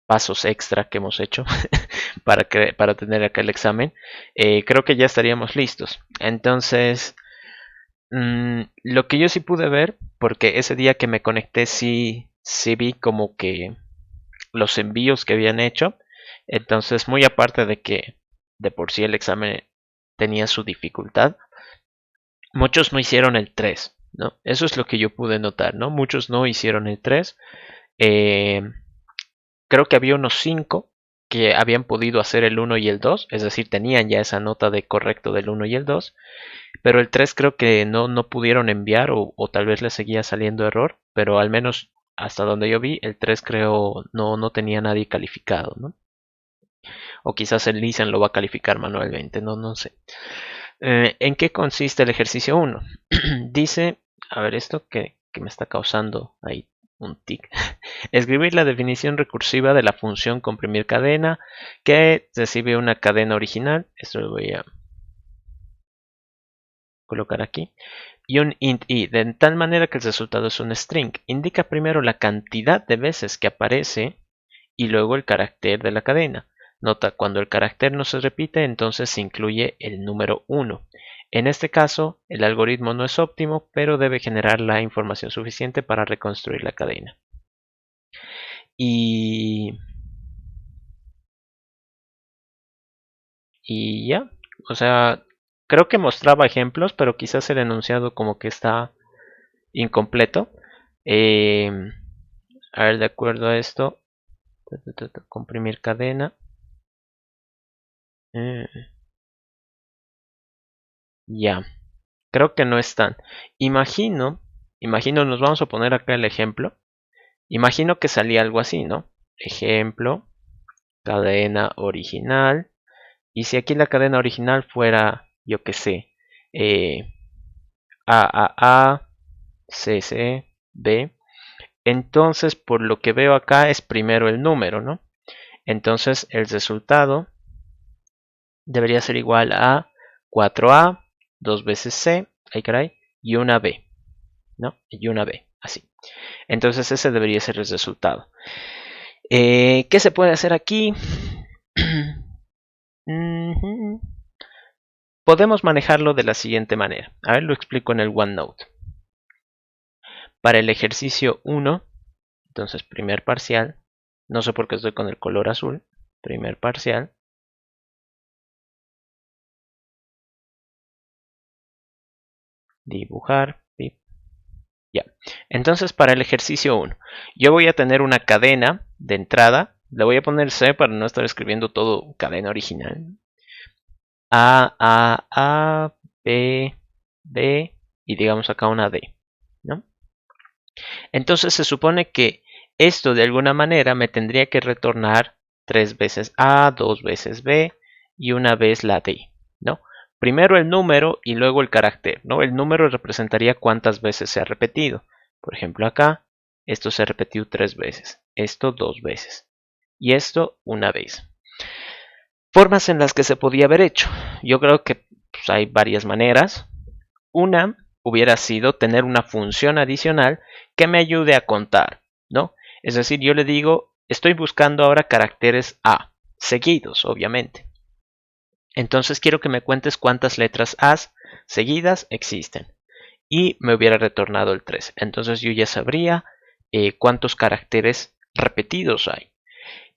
pasos extra que hemos hecho para tener acá el examen, creo que ya estaríamos listos. Entonces, lo que yo sí pude ver, porque ese día que me conecté sí vi como que los envíos que habían hecho. Entonces, muy aparte de que de por sí el examen tenía su dificultad, muchos no hicieron el 3, ¿no? Eso es lo que yo pude notar, ¿no? Muchos no hicieron el 3. Eh, Creo que había unos 5 que habían podido hacer el 1 y el 2, es decir, tenían ya esa nota de correcto del 1 y el 2, pero el 3 creo que no pudieron enviar o tal vez les seguía saliendo error, pero al menos hasta donde yo vi, el 3 creo no tenía nadie calificado, ¿no? O quizás el Nissan lo va a calificar manualmente, no sé. ¿En qué consiste el ejercicio 1? Dice, a ver, esto que me está causando ahí un tic. Escribir la definición recursiva de la función comprimir cadena que recibe una cadena original. Esto lo voy a colocar aquí. Y un int i, de tal manera que el resultado es un string. Indica primero la cantidad de veces que aparece y luego el carácter de la cadena. Nota, cuando el carácter no se repite, entonces se incluye el número 1. En este caso, el algoritmo no es óptimo, pero debe generar la información suficiente para reconstruir la cadena. Y ya, o sea, creo que mostraba ejemplos, pero quizás el enunciado como que está incompleto. Eh, a ver, de acuerdo a esto, comprimir cadena. Ya, creo que no están. Imagino, nos vamos a poner acá el ejemplo. Imagino que salía algo así, ¿no? Ejemplo, cadena original. Y si aquí la cadena original fuera, yo qué sé, eh, A, C, C, B. Entonces, por lo que veo acá es primero el número, ¿no? Entonces, el resultado debería ser igual a 4A, 2 veces C, ay caray, y una B, ¿no? Y una B, así. Entonces, ese debería ser el resultado. ¿Qué se puede hacer aquí? Podemos manejarlo de la siguiente manera. A ver, lo explico en el OneNote. Para el ejercicio 1, entonces primer parcial, no sé por qué estoy con el color azul, primer parcial, dibujar, ya. Entonces para el ejercicio 1, yo voy a tener una cadena de entrada, le voy a poner C para no estar escribiendo todo cadena original. A, B, B y digamos acá una D, ¿no? Entonces se supone que esto de alguna manera me tendría que retornar 3 veces A, 2 veces B y una vez la D, ¿no? Primero el número y luego el carácter, ¿no? El número representaría cuántas veces se ha repetido. Por ejemplo acá, esto se ha repetido 3 veces, esto 2 veces y esto una vez. Formas en las que se podía haber hecho. Yo creo que pues, hay varias maneras. Una hubiera sido tener una función adicional que me ayude a contar, ¿no? Es decir, yo le digo, estoy buscando ahora caracteres A, seguidos, obviamente. Entonces quiero que me cuentes cuántas letras A seguidas existen. Y me hubiera retornado el 3. Entonces yo ya sabría cuántos caracteres repetidos hay.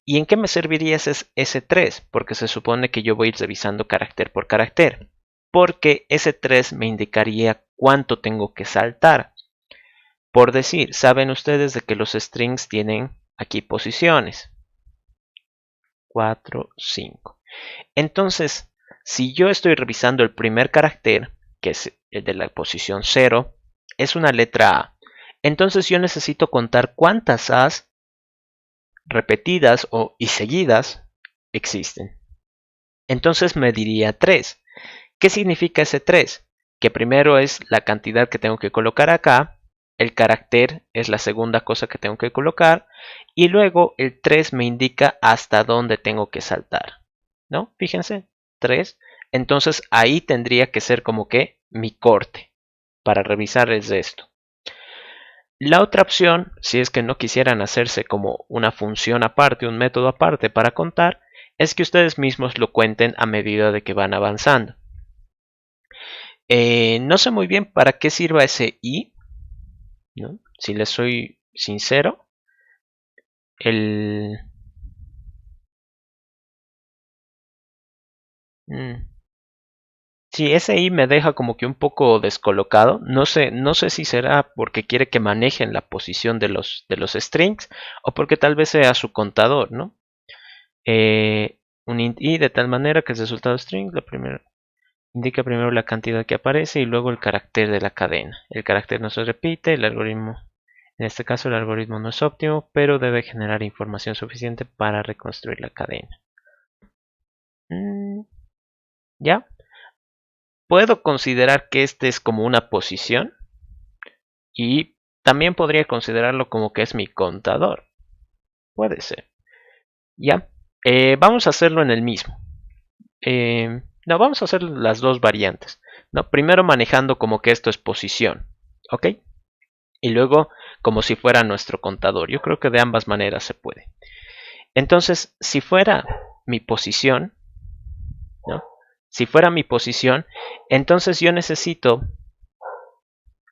¿Y en qué me serviría ese 3? Porque se supone que yo voy a ir revisando carácter por carácter. Porque ese 3 me indicaría cuánto tengo que saltar. Por decir, saben ustedes de que los strings tienen aquí posiciones. 4, 5. Entonces, si yo estoy revisando el primer carácter, que es el de la posición 0, es una letra A. Entonces yo necesito contar cuántas A's repetidas y seguidas existen. Entonces me diría 3. ¿Qué significa ese 3? Que primero es la cantidad que tengo que colocar acá, el carácter es la segunda cosa que tengo que colocar y luego el 3 me indica hasta dónde tengo que saltar, ¿no? Fíjense, 3. Entonces ahí tendría que ser como que mi corte para revisar es esto. La otra opción, si es que no quisieran hacerse como una función aparte, un método aparte para contar, es que ustedes mismos lo cuenten a medida de que van avanzando. No sé muy bien para qué sirva ese i, ¿no? Si les soy sincero, el... Sí, ese i me deja como que un poco descolocado. No sé si será porque quiere que manejen la posición de los strings o porque tal vez sea su contador, ¿no? Un int i de tal manera que el resultado string indica primero la cantidad que aparece y luego el carácter de la cadena. El carácter no se repite, el algoritmo, en este caso el algoritmo no es óptimo, pero debe generar información suficiente para reconstruir la cadena. ¿Ya? Puedo considerar que este es como una posición y también podría considerarlo como que es mi contador. Puede ser. ¿Ya? Vamos a hacerlo en el mismo. No, vamos a hacer las dos variantes. ¿No? Primero manejando como que esto es posición. ¿Ok? Y luego como si fuera nuestro contador. Yo creo que de ambas maneras se puede. Entonces, si fuera mi posición, ¿no? Si fuera mi posición, entonces yo necesito,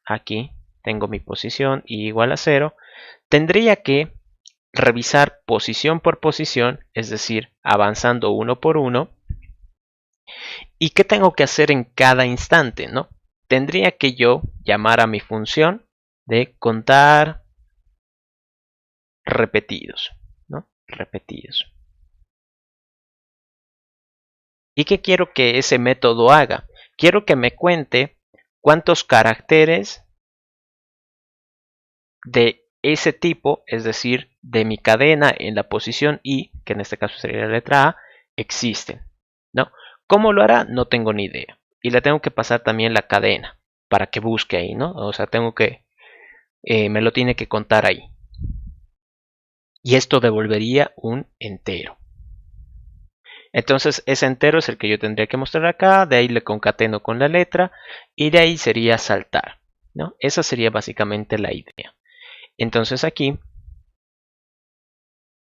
aquí tengo mi posición y igual a 0, tendría que revisar posición por posición, es decir, avanzando uno por uno. ¿Y qué tengo que hacer en cada instante, no? Tendría que yo llamar a mi función de contar repetidos, ¿no? Repetidos. ¿Y qué quiero que ese método haga? Quiero que me cuente cuántos caracteres de ese tipo, es decir, de mi cadena en la posición i, que en este caso sería la letra a, existen, ¿no? ¿Cómo lo hará? No tengo ni idea. Y le tengo que pasar también la cadena para que busque ahí, ¿no? O sea, me lo tiene que contar ahí. Y esto devolvería un entero. Entonces ese entero es el que yo tendría que mostrar acá, de ahí le concateno con la letra y de ahí sería saltar, ¿no? Esa sería básicamente la idea. Entonces aquí,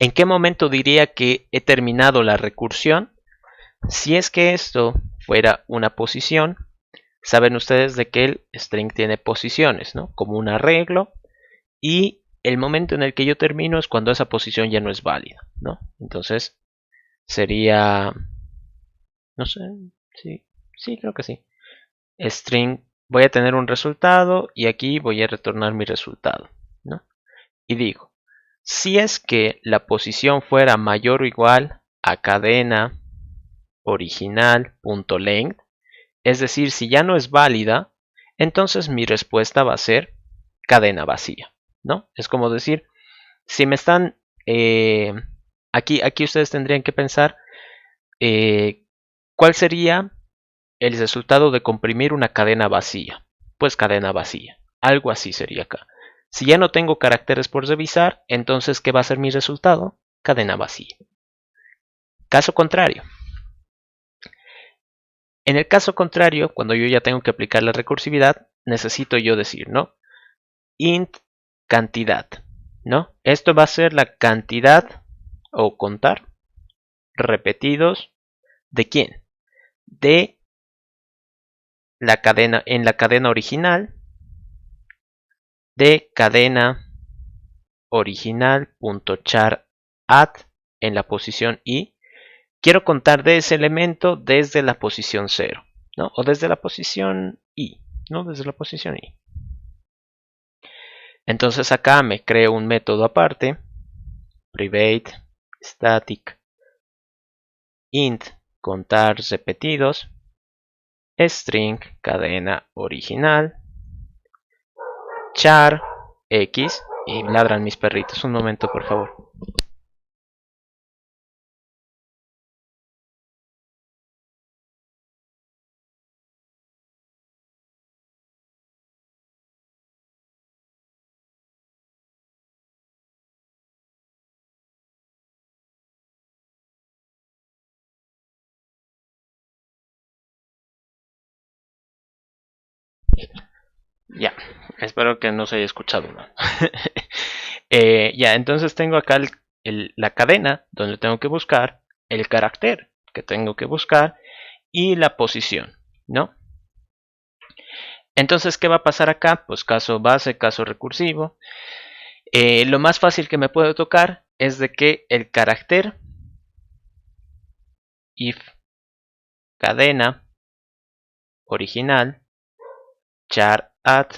¿en qué momento diría que he terminado la recursión? Si es que esto fuera una posición, saben ustedes de que el string tiene posiciones, ¿no? Como un arreglo, y el momento en el que yo termino es cuando esa posición ya no es válida, ¿no? Entonces sería, no sé, sí, creo que sí. String, voy a tener un resultado y aquí voy a retornar mi resultado, ¿no? Y digo, si es que la posición fuera mayor o igual a cadena original.length, es decir, si ya no es válida, entonces mi respuesta va a ser cadena vacía, ¿no? Es como decir, si me están, aquí ustedes tendrían que pensar cuál sería el resultado de comprimir una cadena vacía. Pues cadena vacía, algo así sería acá. Si ya no tengo caracteres por revisar, entonces ¿qué va a ser mi resultado? Cadena vacía. Caso contrario. En el caso contrario, cuando yo ya tengo que aplicar la recursividad, necesito yo decir, ¿no? Int cantidad, ¿no? Esto va a ser la cantidad o contar repetidos ¿de quién? De la cadena en la cadena original de cadena original.char add en la posición i. Quiero contar de ese elemento desde la posición 0, ¿no? O desde la posición i, ¿no? Desde la posición i. Entonces acá me creo un método aparte, private static int contar repetidos, string cadena original, char x, y ladran mis perritos. Un momento, por favor. Ya. Espero que no se haya escuchado mal. Ya, entonces tengo acá la cadena donde tengo que buscar, el carácter que tengo que buscar y la posición, ¿no? Entonces, ¿qué va a pasar acá? Pues caso base, caso recursivo. Lo más fácil que me puede tocar es de que el carácter if cadena original char at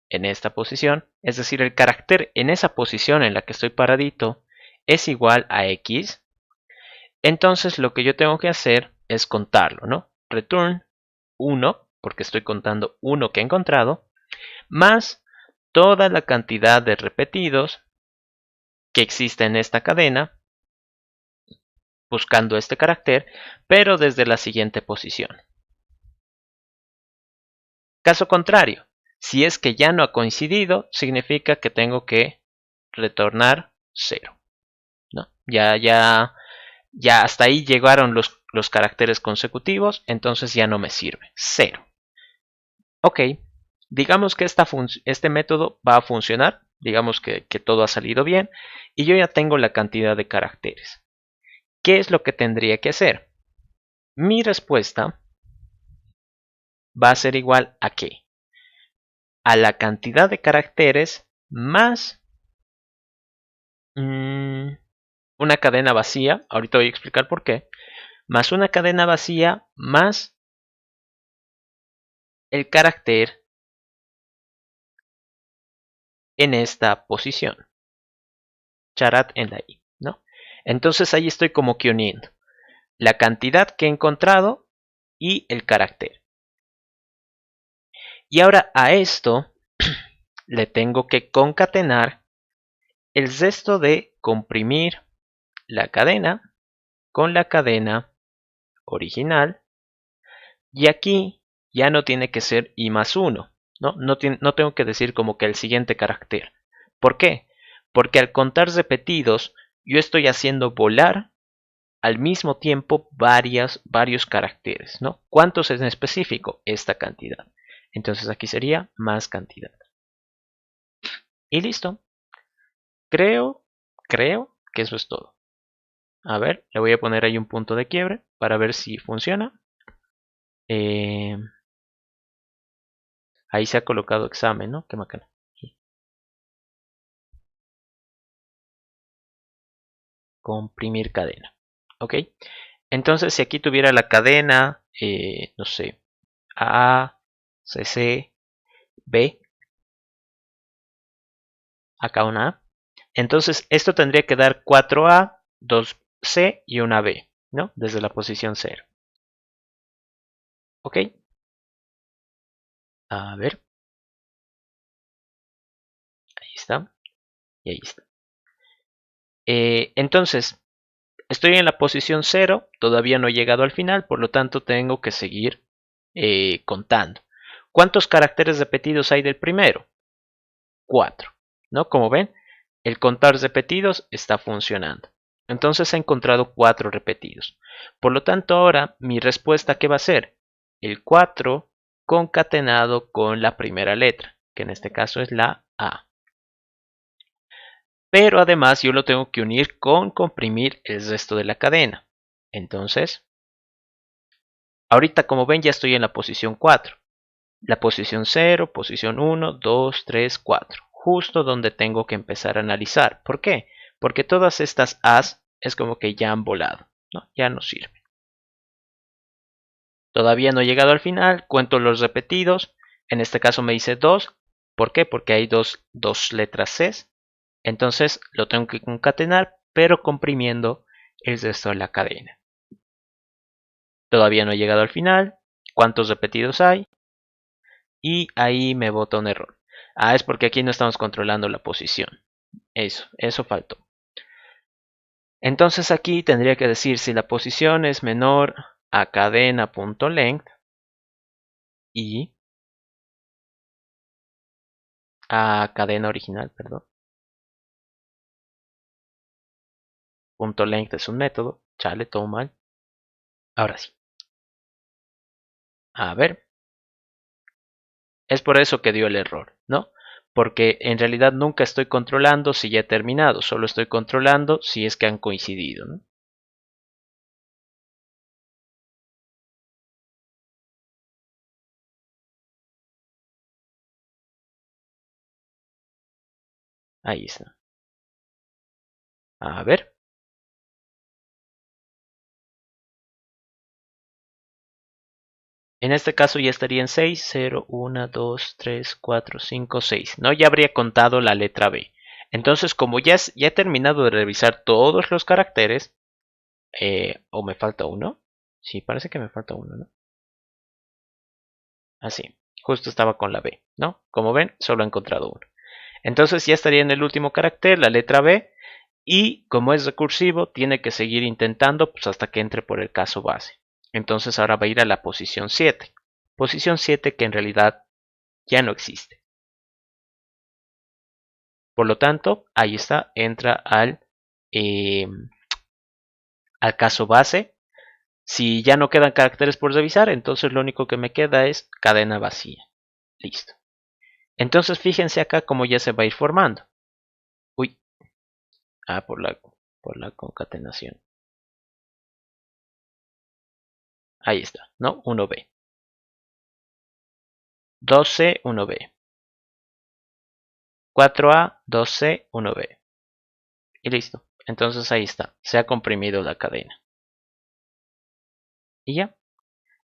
en esta posición, es decir, el carácter en esa posición en la que estoy paradito es igual a x. Entonces lo que yo tengo que hacer es contarlo, ¿no? Return 1, porque estoy contando 1 que he encontrado, más toda la cantidad de repetidos que existe en esta cadena, buscando este carácter, pero desde la siguiente posición. Caso contrario, si es que ya no ha coincidido, significa que tengo que retornar 0, ¿no? Ya hasta ahí llegaron los caracteres consecutivos, entonces ya no me sirve. 0. Ok, digamos que este método va a funcionar, digamos que todo ha salido bien y yo ya tengo la cantidad de caracteres. ¿Qué es lo que tendría que hacer? Mi respuesta va a ser igual a ¿qué? A la cantidad de caracteres más una cadena vacía, ahorita voy a explicar por qué, más una cadena vacía más el carácter en esta posición. Charat en la i, ¿no? Entonces ahí estoy como que uniendo la cantidad que he encontrado y el carácter. Y ahora a esto le tengo que concatenar el resto de comprimir la cadena con la cadena original. Y aquí ya no tiene que ser i más 1, ¿no? No tengo que decir como que el siguiente carácter. ¿Por qué? Porque al contar repetidos yo estoy haciendo volar al mismo tiempo varios caracteres, ¿no? ¿Cuántos en específico? Esta cantidad. Entonces aquí sería más cantidad. Y listo. Creo que eso es todo. A ver, le voy a poner ahí un punto de quiebre para ver si funciona. Ahí se ha colocado examen, ¿no? Qué bacana. Comprimir cadena. ¿Ok? Entonces, si aquí tuviera la cadena, no sé, A, CC, B, acá una A. Entonces, esto tendría que dar 4A, 2C y una B, ¿no? Desde la posición 0. ¿Ok? A ver, ahí está. Y ahí está. Entonces, estoy en la posición 0, todavía no he llegado al final, por lo tanto tengo que seguir contando. ¿Cuántos caracteres repetidos hay del primero? 4, ¿no? Como ven, el contar repetidos está funcionando. Entonces ha encontrado 4 repetidos. Por lo tanto, ahora mi respuesta, ¿qué va a ser? El 4 concatenado con la primera letra, que en este caso es la A. Pero además yo lo tengo que unir con comprimir el resto de la cadena. Entonces, ahorita como ven ya estoy en la posición 4. La posición 0, posición 1, 2, 3, 4. Justo donde tengo que empezar a analizar. ¿Por qué? Porque todas estas As es como que ya han volado, ¿no? Ya no sirven. Todavía no he llegado al final, cuento los repetidos. En este caso me dice 2. ¿Por qué? Porque hay dos letras C. Entonces lo tengo que concatenar, pero comprimiendo el resto de la cadena. Todavía no he llegado al final. ¿Cuántos repetidos hay? Y ahí me bota un error. Ah, es porque aquí no estamos controlando la posición. Eso faltó. Entonces aquí tendría que decir si la posición es menor a cadena.length y a cadena original, perdón. Punto .length es un método. Chale, todo mal. Ahora sí. A ver. Es por eso que dio el error, ¿no? porque en realidad nunca estoy controlando si ya he terminado, solo estoy controlando si es que han coincidido, ¿no? Ahí está. A ver. En este caso ya estaría en 6, 0, 1, 2, 3, 4, 5, 6. ¿No? Ya habría contado la letra B. Entonces, como ya he terminado de revisar todos los caracteres, o me falta uno. Sí, parece que me falta uno, ¿no? Así. Justo estaba con la B, ¿no? Como ven, solo he encontrado uno. Entonces ya estaría en el último carácter, la letra B. Y como es recursivo, tiene que seguir intentando pues, hasta que entre por el caso base. Entonces ahora va a ir a la posición 7. Posición 7 que en realidad ya no existe. Por lo tanto, ahí está, entra eh, al caso base. Si ya no quedan caracteres por revisar, entonces lo único que me queda es cadena vacía. Listo. Entonces fíjense acá cómo ya se va a ir formando. Uy, por la concatenación. Ahí está, ¿no? 1B. 2C, 1B. 4A, 2C, 1B. Y listo. Entonces ahí está. Se ha comprimido la cadena. Y ya.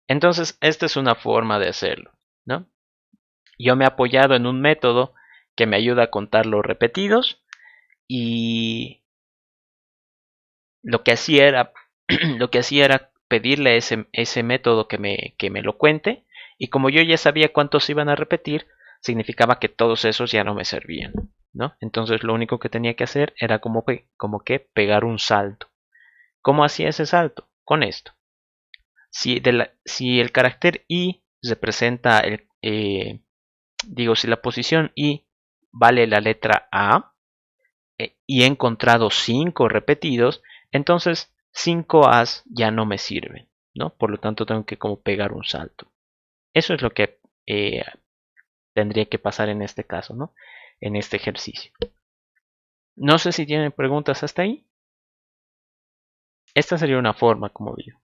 Entonces esta es una forma de hacerlo, ¿no? Yo me he apoyado en un método que me ayuda a contar los repetidos y lo que hacía era, lo que hacía era pedirle a ese método que me lo cuente y como yo ya sabía cuántos iban a repetir, significaba que todos esos ya no me servían, ¿no? Entonces lo único que tenía que hacer era como que pegar un salto. ¿Cómo hacía ese salto? Con esto. Si el carácter i representa si la posición i vale la letra a y he encontrado 5 repetidos, entonces 5 as ya no me sirven, ¿no? Por lo tanto tengo que como pegar un salto. Eso es lo que tendría que pasar en este caso, ¿no? En este ejercicio. No sé si tienen preguntas hasta ahí. Esta sería una forma, como digo.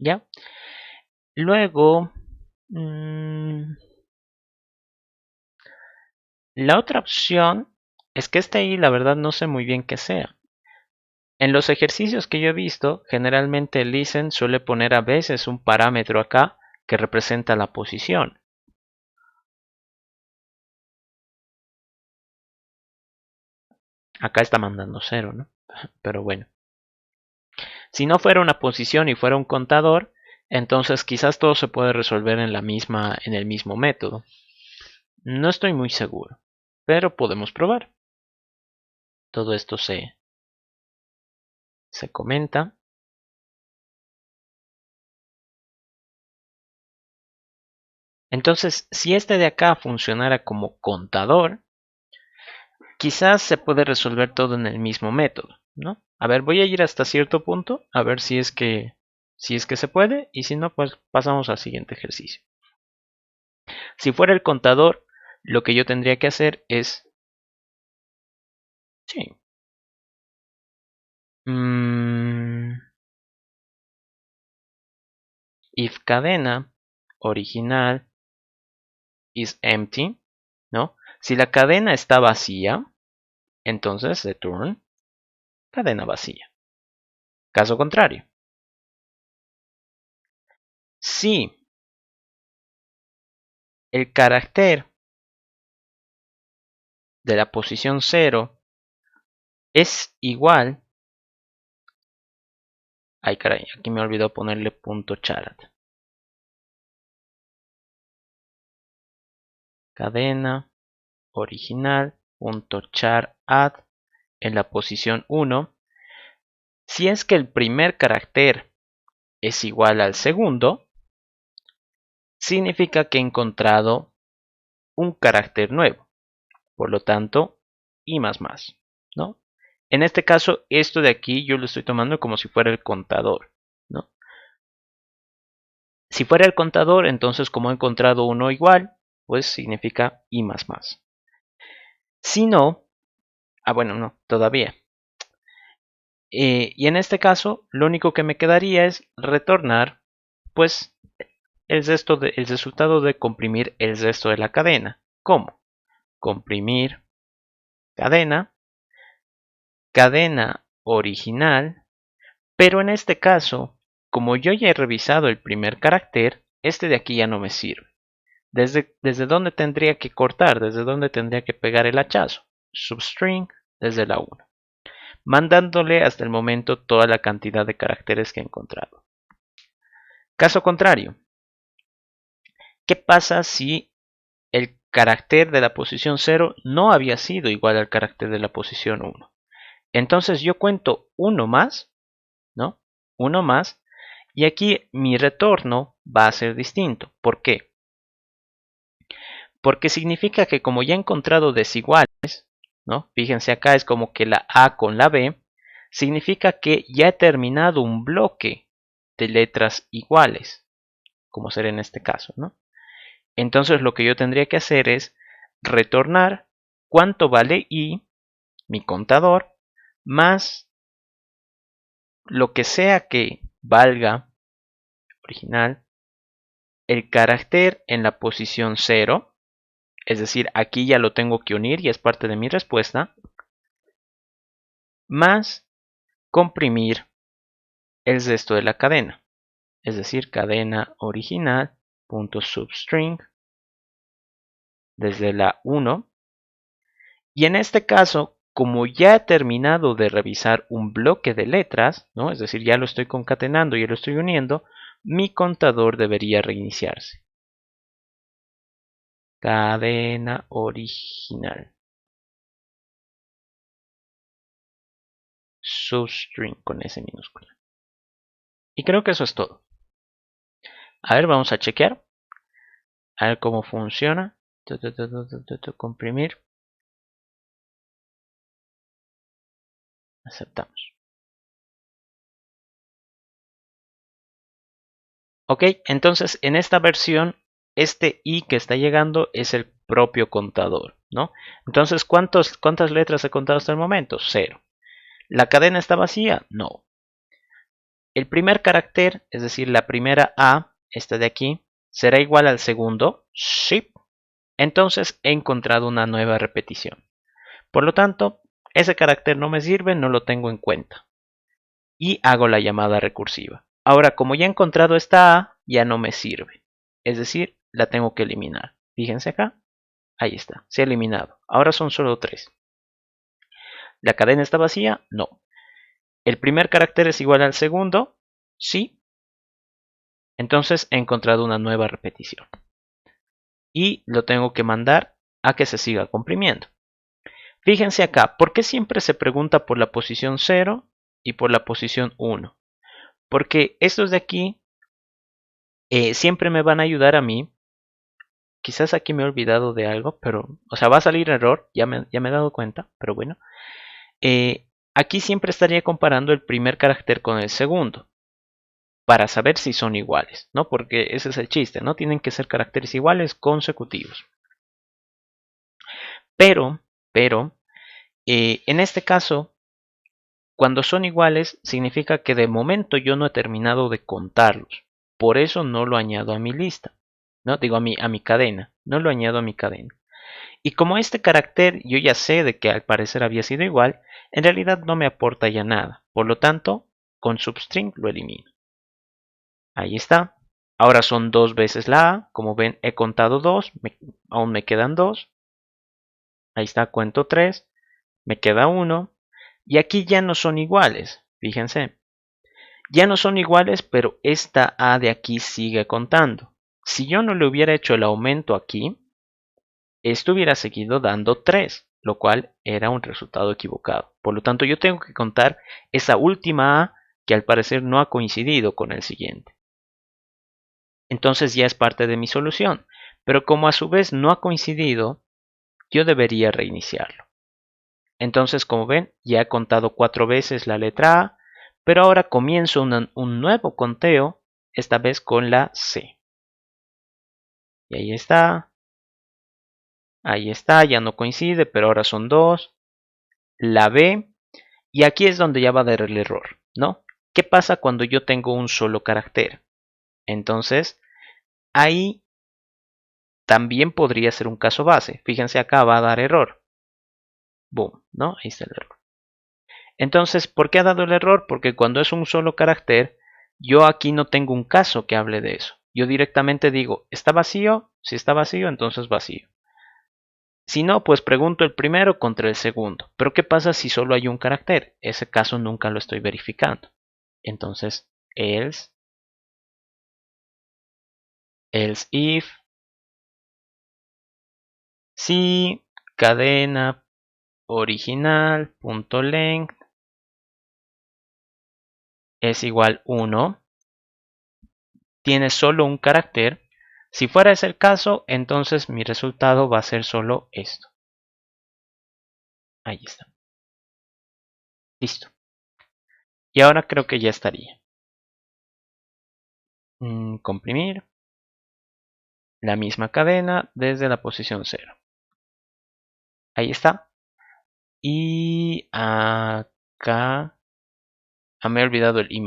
¿Ya? Luego, la otra opción es que esta ahí la verdad no sé muy bien qué sea. En los ejercicios que yo he visto, generalmente el listen suele poner a veces un parámetro acá que representa la posición. Acá está mandando 0, ¿no? Pero bueno. Si no fuera una posición y fuera un contador, entonces quizás todo se puede resolver en el mismo método. No estoy muy seguro, pero podemos probar. Todo esto se comenta. Entonces, si este de acá funcionara como contador, quizás se puede resolver todo en el mismo método, ¿no? A ver, voy a ir hasta cierto punto, a ver si es que se puede, y si no, pues pasamos al siguiente ejercicio. Si fuera el contador, lo que yo tendría que hacer es, sí, if cadena original is empty, ¿no? Si la cadena está vacía, entonces return cadena vacía. Caso contrario, si el carácter de la posición 0 es igual, ay caray, aquí me olvidó ponerle punto charat. Cadena original punto char add en la posición 1. Si es que el primer carácter es igual al segundo, significa que he encontrado un carácter nuevo. Por lo tanto, y más, ¿no? En este caso, esto de aquí yo lo estoy tomando como si fuera el contador, ¿no? Si fuera el contador, entonces como he encontrado uno igual, pues significa i más más. Si no, bueno, no, todavía. Y en este caso, lo único que me quedaría es retornar, pues, el resultado de comprimir el resto de la cadena. ¿Cómo? Comprimir cadena, cadena original, pero en este caso, como yo ya he revisado el primer carácter, este de aquí ya no me sirve. ¿Desde dónde tendría que cortar? ¿Desde dónde tendría que pegar el hachazo? Substring desde la 1, mandándole hasta el momento toda la cantidad de caracteres que he encontrado. Caso contrario, ¿qué pasa si el carácter de la posición 0 no había sido igual al carácter de la posición 1? Entonces yo cuento uno más, ¿no? Uno más, y aquí mi retorno va a ser distinto. ¿Por qué? Porque significa que como ya he encontrado desiguales, ¿no? Fíjense acá es como que la A con la B, significa que ya he terminado un bloque de letras iguales, como será en este caso, ¿no? Entonces lo que yo tendría que hacer es retornar cuánto vale i, mi contador, más lo que sea que valga original, el carácter en la posición 0, es decir, aquí ya lo tengo que unir y es parte de mi respuesta, más comprimir el resto de la cadena, es decir, cadena original punto substring desde la 1. Y en este caso, como ya he terminado de revisar un bloque de letras, ¿no? Es decir, ya lo estoy concatenando y lo estoy uniendo, mi contador debería reiniciarse. Cadena original. Substring con S minúscula. Y creo que eso es todo. A ver, vamos a chequear. A ver cómo funciona. Comprimir. Aceptamos. Ok, entonces en esta versión, este i que está llegando es el propio contador, ¿no? Entonces, ¿cuántas letras he contado hasta el momento? 0. ¿La cadena está vacía? No. El primer carácter, es decir, la primera A, esta de aquí, ¿será igual al segundo? Sí. Entonces he encontrado una nueva repetición. Por lo tanto, ese carácter no me sirve, no lo tengo en cuenta. Y hago la llamada recursiva. Ahora, como ya he encontrado esta A, ya no me sirve. Es decir, la tengo que eliminar. Fíjense acá. Ahí está, se ha eliminado. Ahora son solo 3. ¿La cadena está vacía? No. ¿El primer carácter es igual al segundo? Sí. Entonces he encontrado una nueva repetición. Y lo tengo que mandar a que se siga comprimiendo. Fíjense acá, ¿por qué siempre se pregunta por la posición 0 y por la posición 1? Porque estos de aquí siempre me van a ayudar a mí. Quizás aquí me he olvidado de algo, pero, o sea, va a salir error, ya me he dado cuenta, pero bueno. Aquí siempre estaría comparando el primer carácter con el segundo, para saber si son iguales, ¿no? Porque ese es el chiste, ¿no? Tienen que ser caracteres iguales consecutivos. Pero, en este caso, cuando son iguales, significa que de momento yo no he terminado de contarlos. Por eso no lo añado a mi lista, ¿no? Digo a mi cadena, no lo añado a mi cadena. Y como este carácter yo ya sé de que al parecer había sido igual, en realidad no me aporta ya nada. Por lo tanto, con substring lo elimino. Ahí está. Ahora son 2 veces la A. Como ven, he contado 2. Aún me quedan 2. Ahí está, cuento 3. Me queda 1. Y aquí ya no son iguales. Fíjense. Ya no son iguales, pero esta A de aquí sigue contando. Si yo no le hubiera hecho el aumento aquí, esto hubiera seguido dando 3, lo cual era un resultado equivocado. Por lo tanto, yo tengo que contar esa última A que al parecer no ha coincidido con el siguiente. Entonces ya es parte de mi solución. Pero como a su vez no ha coincidido, yo debería reiniciarlo. Entonces, como ven, ya he contado 4 veces la letra A, pero ahora comienzo un nuevo conteo esta vez con la C. Y ahí está, ya no coincide, pero ahora son dos. La B, y aquí es donde ya va a dar el error, ¿no? ¿Qué pasa cuando yo tengo un solo carácter? Entonces, ahí también podría ser un caso base. Fíjense, acá va a dar error. Boom, ¿no? Ahí está el error. Entonces, ¿por qué ha dado el error? Porque cuando es un solo carácter, yo aquí no tengo un caso que hable de eso. Yo directamente digo, ¿está vacío? Si está vacío, entonces vacío. Si no, pues pregunto el primero contra el segundo. Pero ¿qué pasa si solo hay un carácter? Ese caso nunca lo estoy verificando. Entonces, else if, si cadena original.length es igual 1, tiene solo un carácter. Si fuera ese el caso, entonces mi resultado va a ser solo esto. Ahí está. Listo. Y ahora creo que ya estaría. Comprimir. La misma cadena desde la posición 0. Ahí está. Y acá... me he olvidado el i++.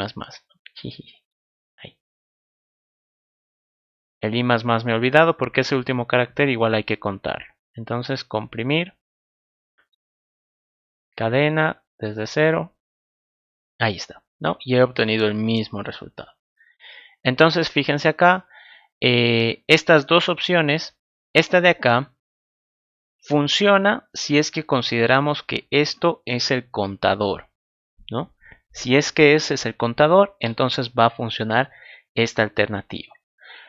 Ahí. El i++ me he olvidado porque ese último carácter igual hay que contarlo. Entonces comprimir. Cadena desde 0. Ahí está, ¿no? Y he obtenido el mismo resultado. Entonces fíjense acá, estas dos opciones, esta de acá, funciona si es que consideramos que esto es el contador, ¿no? Si es que ese es el contador, entonces va a funcionar esta alternativa.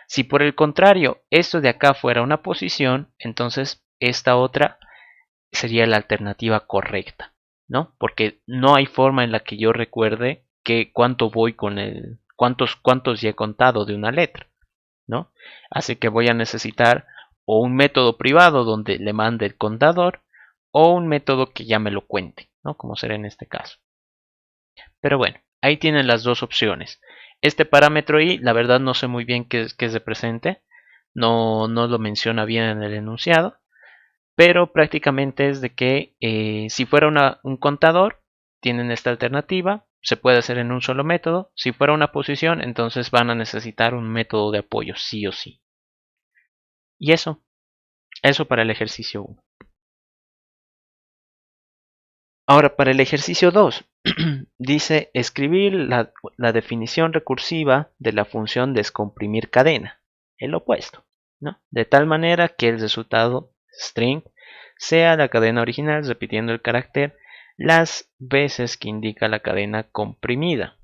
Si por el contrario esto de acá fuera una posición, entonces esta otra sería la alternativa correcta, ¿no? Porque no hay forma en la que yo recuerde que cuánto voy con el cuántos ya he contado de una letra, ¿no? Así que voy a necesitar o un método privado donde le mande el contador o un método que ya me lo cuente, ¿no? Como será en este caso. Pero bueno, ahí tienen las dos opciones. Este parámetro i, la verdad no sé muy bien qué se presente, no lo menciona bien en el enunciado, pero prácticamente es de que si fuera un contador, tienen esta alternativa, se puede hacer en un solo método. Si fuera una posición, entonces van a necesitar un método de apoyo, sí o sí. Y eso para el ejercicio 1. Ahora, para el ejercicio 2, dice escribir la definición recursiva de la función descomprimir cadena, el opuesto, ¿no? De tal manera que el resultado string sea la cadena original repitiendo el carácter las veces que indica la cadena comprimida.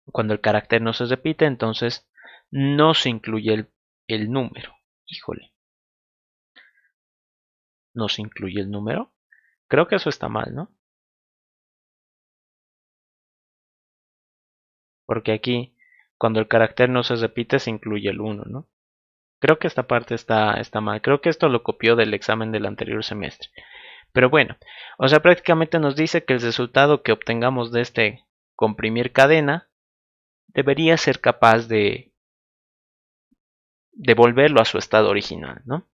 Cuando el carácter no se repite, entonces no se incluye el número. Híjole, ¿no se incluye el número? Creo que eso está mal, ¿no? Porque aquí, cuando el carácter no se repite, se incluye el 1, ¿no? Creo que esta parte está mal. Creo que esto lo copió del examen del anterior semestre. Pero bueno, o sea, prácticamente nos dice que el resultado que obtengamos de este comprimir cadena debería ser capaz de devolverlo a su estado original, ¿no?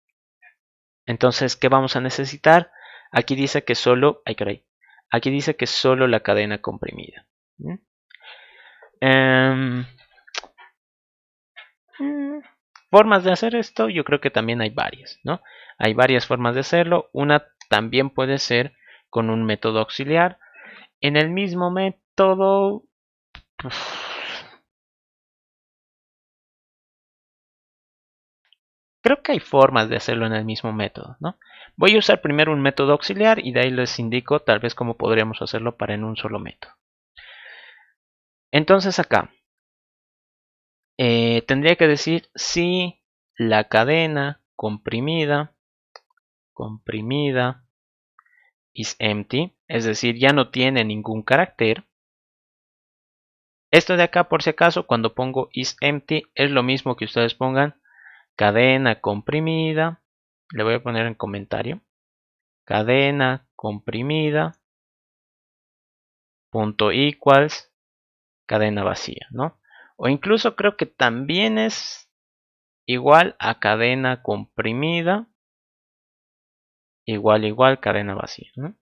Entonces, ¿qué vamos a necesitar? Aquí dice que solo, ay caray, aquí dice que solo la cadena comprimida. Formas de hacer esto, yo creo que también hay varias, ¿no? Hay varias formas de hacerlo. Una también puede ser con un método auxiliar. En el mismo método, creo que hay formas de hacerlo en el mismo método, ¿no? Voy a usar primero un método auxiliar y de ahí les indico tal vez cómo podríamos hacerlo para en un solo método. Entonces acá tendría que decir si la cadena comprimida is empty, es decir, ya no tiene ningún carácter. Esto de acá, por si acaso, cuando pongo is empty, es lo mismo que ustedes pongan cadena comprimida. Le voy a poner en comentario. Cadena comprimida. Punto equals cadena vacía, ¿no? O incluso creo que también es igual a cadena comprimida. Igual, cadena vacía, ¿no?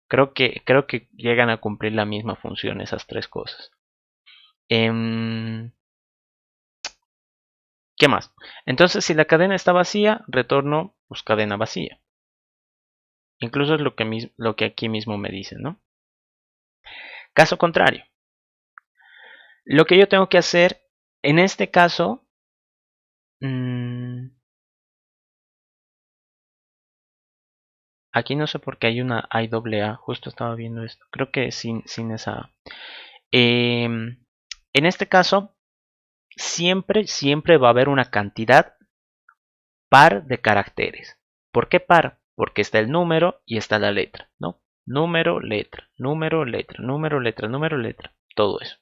Creo que llegan a cumplir la misma función esas tres cosas. ¿Qué más? Entonces, si la cadena está vacía, retorno pues cadena vacía. Incluso es lo que aquí mismo me dice, ¿no? Caso contrario. Lo que yo tengo que hacer, en este caso, aquí no sé por qué hay doble A, justo estaba viendo esto. Creo que sin esa A. En este caso, siempre va a haber una cantidad par de caracteres. ¿Por qué par? Porque está el número y está la letra, ¿no? Número, letra, número, letra, número, letra, número, letra, todo eso.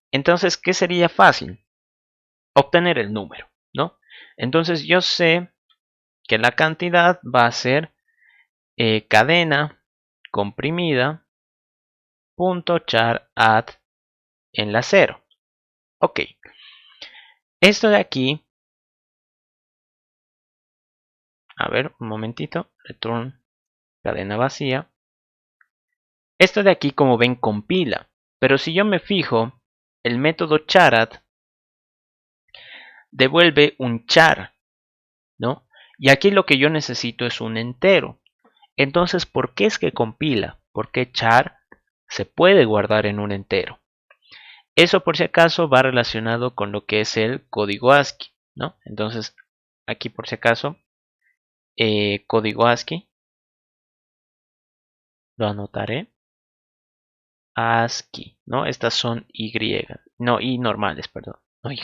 Entonces, ¿qué sería fácil? Obtener el número, ¿no? Entonces yo sé que la cantidad va a ser cadena comprimida punto char add en la 0. Ok, esto de aquí, a ver, un momentito, return cadena vacía. Esto de aquí, como ven, compila, pero si yo me fijo, el método charadd devuelve un char, ¿no? Y aquí lo que yo necesito es un entero. Entonces, ¿por qué es que compila? Porque char se puede guardar en un entero. Eso, por si acaso, va relacionado con lo que es el código ASCII, ¿no? Entonces, aquí por si acaso, código ASCII, lo anotaré. ASCII, ¿no? Estas son Y, no, Y normales, perdón, no Y,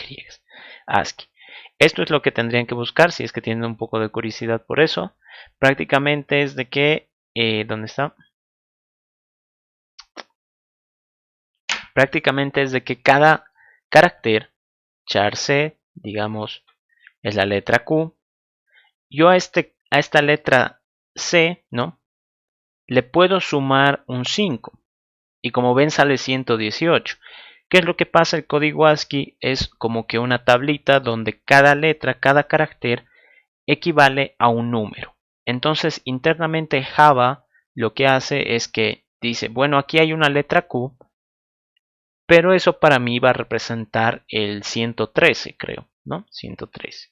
ASCII. Esto es lo que tendrían que buscar si es que tienen un poco de curiosidad por eso. Prácticamente es de que, ¿dónde está? Prácticamente es de que cada carácter, char C, digamos, es la letra Q. Yo a esta letra C, ¿no? Le puedo sumar un 5. Y como ven sale 118. ¿Qué es lo que pasa? El código ASCII es como que una tablita donde cada letra, cada carácter equivale a un número. Entonces internamente Java lo que hace es que dice, bueno, aquí hay una letra Q, pero eso para mí va a representar el 113, creo, ¿no? 113.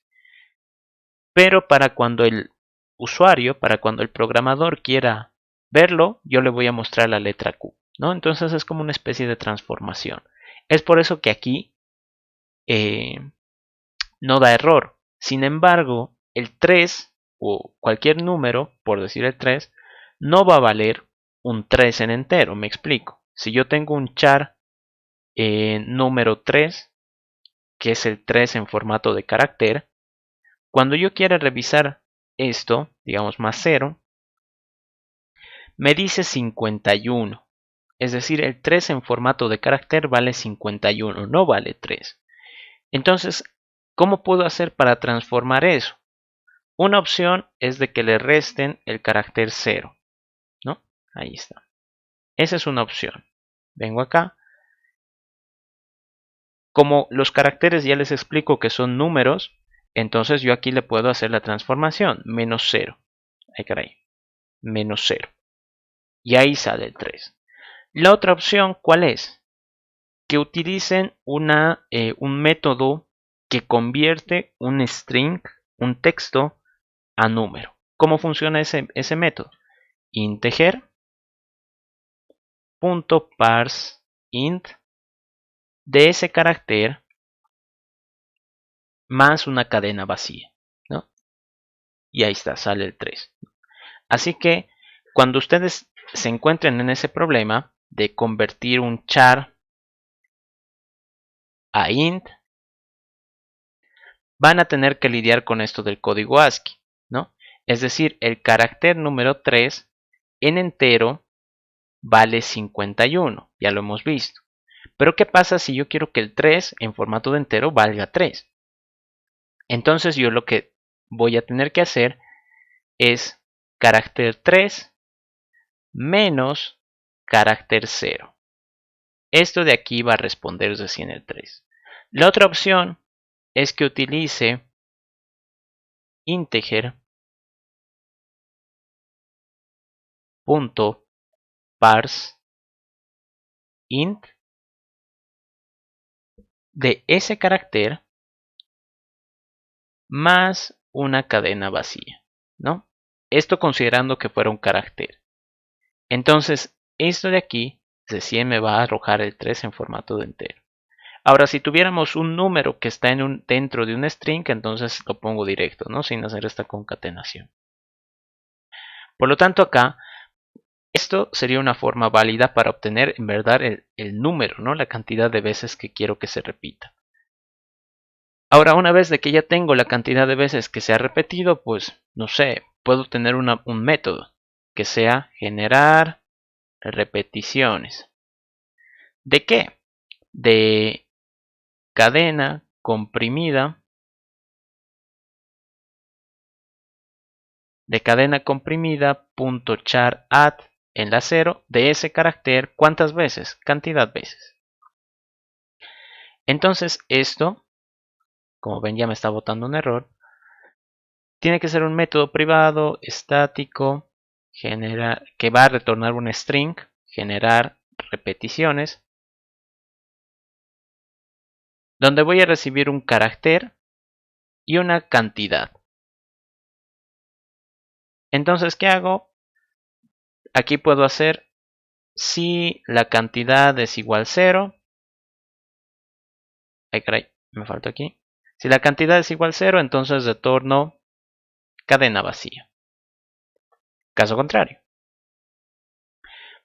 Pero para cuando el usuario, para cuando el programador quiera verlo, yo le voy a mostrar la letra Q, ¿no? Entonces es como una especie de transformación. Es por eso que aquí no da error. Sin embargo, el 3 o cualquier número, por decir el 3, no va a valer un 3 en entero. Me explico. Si yo tengo un char número 3, que es el 3 en formato de carácter, cuando yo quiera revisar esto, digamos más 0, me dice 51. Es decir, el 3 en formato de carácter vale 51, no vale 3. Entonces, ¿cómo puedo hacer para transformar eso? Una opción es de que le resten el carácter 0, ¿no? Ahí está. Esa es una opción. Vengo acá. Como los caracteres ya les explico que son números, entonces yo aquí le puedo hacer la transformación. Menos 0. Ay, caray. Menos 0. Y ahí sale el 3. La otra opción, ¿cuál es? Que utilicen un método que convierte un string, un texto, a número. ¿Cómo funciona ese método? Integer.parseInt de ese carácter más una cadena vacía, ¿no? Y ahí está, sale el 3. Así que cuando ustedes se encuentren en ese problema de convertir un char a int, van a tener que lidiar con esto del código ASCII, ¿no? Es decir, el carácter número 3 en entero vale 51, ya lo hemos visto. Pero ¿qué pasa si yo quiero que el 3 en formato de entero valga 3? Entonces yo lo que voy a tener que hacer es carácter 3 menos carácter 0. Esto de aquí va a responder recién el 3. La otra opción es que utilice integer punto parse int de ese carácter más una cadena vacía, ¿no? Esto considerando que fuera un carácter. Entonces, esto de aquí, de 100 me va a arrojar el 3 en formato de entero. Ahora, si tuviéramos un número que está dentro de un string, entonces lo pongo directo, ¿no? Sin hacer esta concatenación. Por lo tanto, acá, esto sería una forma válida para obtener, en verdad, el número, ¿no? La cantidad de veces que quiero que se repita. Ahora, una vez de que ya tengo la cantidad de veces que se ha repetido, pues, no sé, puedo tener un método que sea generar repeticiones. ¿De qué? De cadena comprimida, punto char add en la 0 de ese carácter, ¿cuántas veces? Cantidad veces. Entonces esto, como ven ya me está botando un error, tiene que ser un método privado, estático, que va a retornar un string, generar repeticiones, donde voy a recibir un carácter y una cantidad. Entonces, ¿qué hago? Aquí puedo hacer si la cantidad es igual a 0. Ay, caray, me falta aquí. Si la cantidad es igual a 0, entonces retorno cadena vacía. Caso contrario,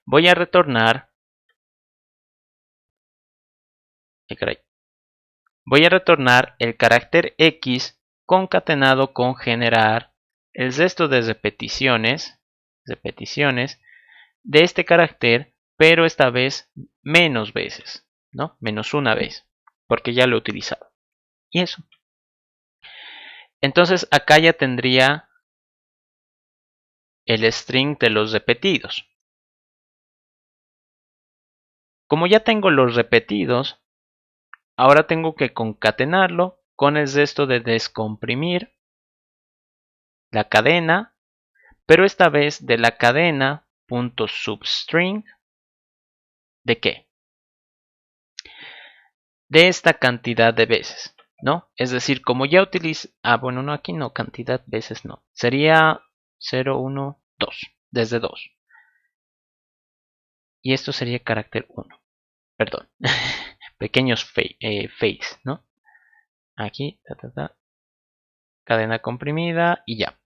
voy a retornar. Ay, caray. Voy a retornar el carácter X concatenado con generar el resto de repeticiones de este carácter, pero esta vez menos veces, ¿no? Menos una vez, porque ya lo he utilizado. Y eso. Entonces acá ya tendría el string de los repetidos. Como ya tengo los repetidos, ahora tengo que concatenarlo con el resto de descomprimir la cadena, pero esta vez de la cadena.substring ¿de qué? De esta cantidad de veces, ¿no? Es decir, como ya utilizo... bueno, no, aquí no, cantidad veces no. Sería 0, 1, 2, desde 2. Y esto sería carácter 1. Perdón. Pequeños face, ¿no? Aquí, cadena comprimida y ya.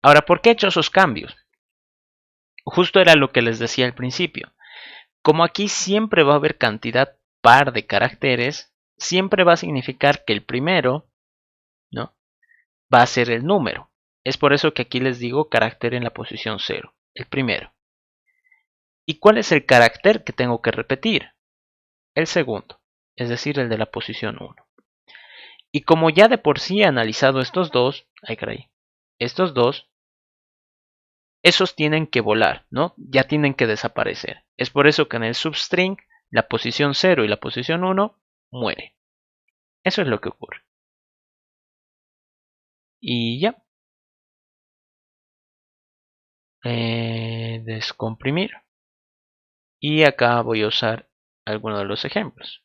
Ahora, ¿por qué he hecho esos cambios? Justo era lo que les decía al principio. Como aquí siempre va a haber cantidad par de caracteres, siempre va a significar que el primero, ¿no?, va a ser el número. Es por eso que aquí les digo carácter en la posición 0, el primero. ¿Y cuál es el carácter que tengo que repetir? El segundo, es decir, el de la posición 1. Y como ya de por sí he analizado estos dos, estos dos, esos tienen que volar, ¿no? Ya tienen que desaparecer. Es por eso que en el substring la posición 0 y la posición 1 mueren. Eso es lo que ocurre. Y ya. Descomprimir. Y acá voy a usar alguno de los ejemplos.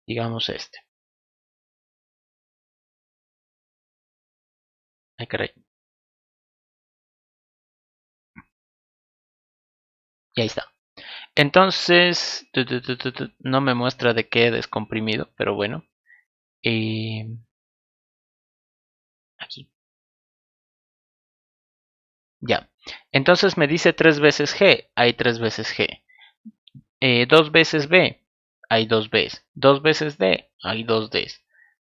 Digamos este. Ay, caray. Y ahí está. Entonces, no me muestra de qué he descomprimido, pero bueno. Aquí. Ya. Entonces me dice 3 veces G. Hay 3 veces G. 2 veces B. Hay 2 Bs. 2 veces D. Hay 2 Ds.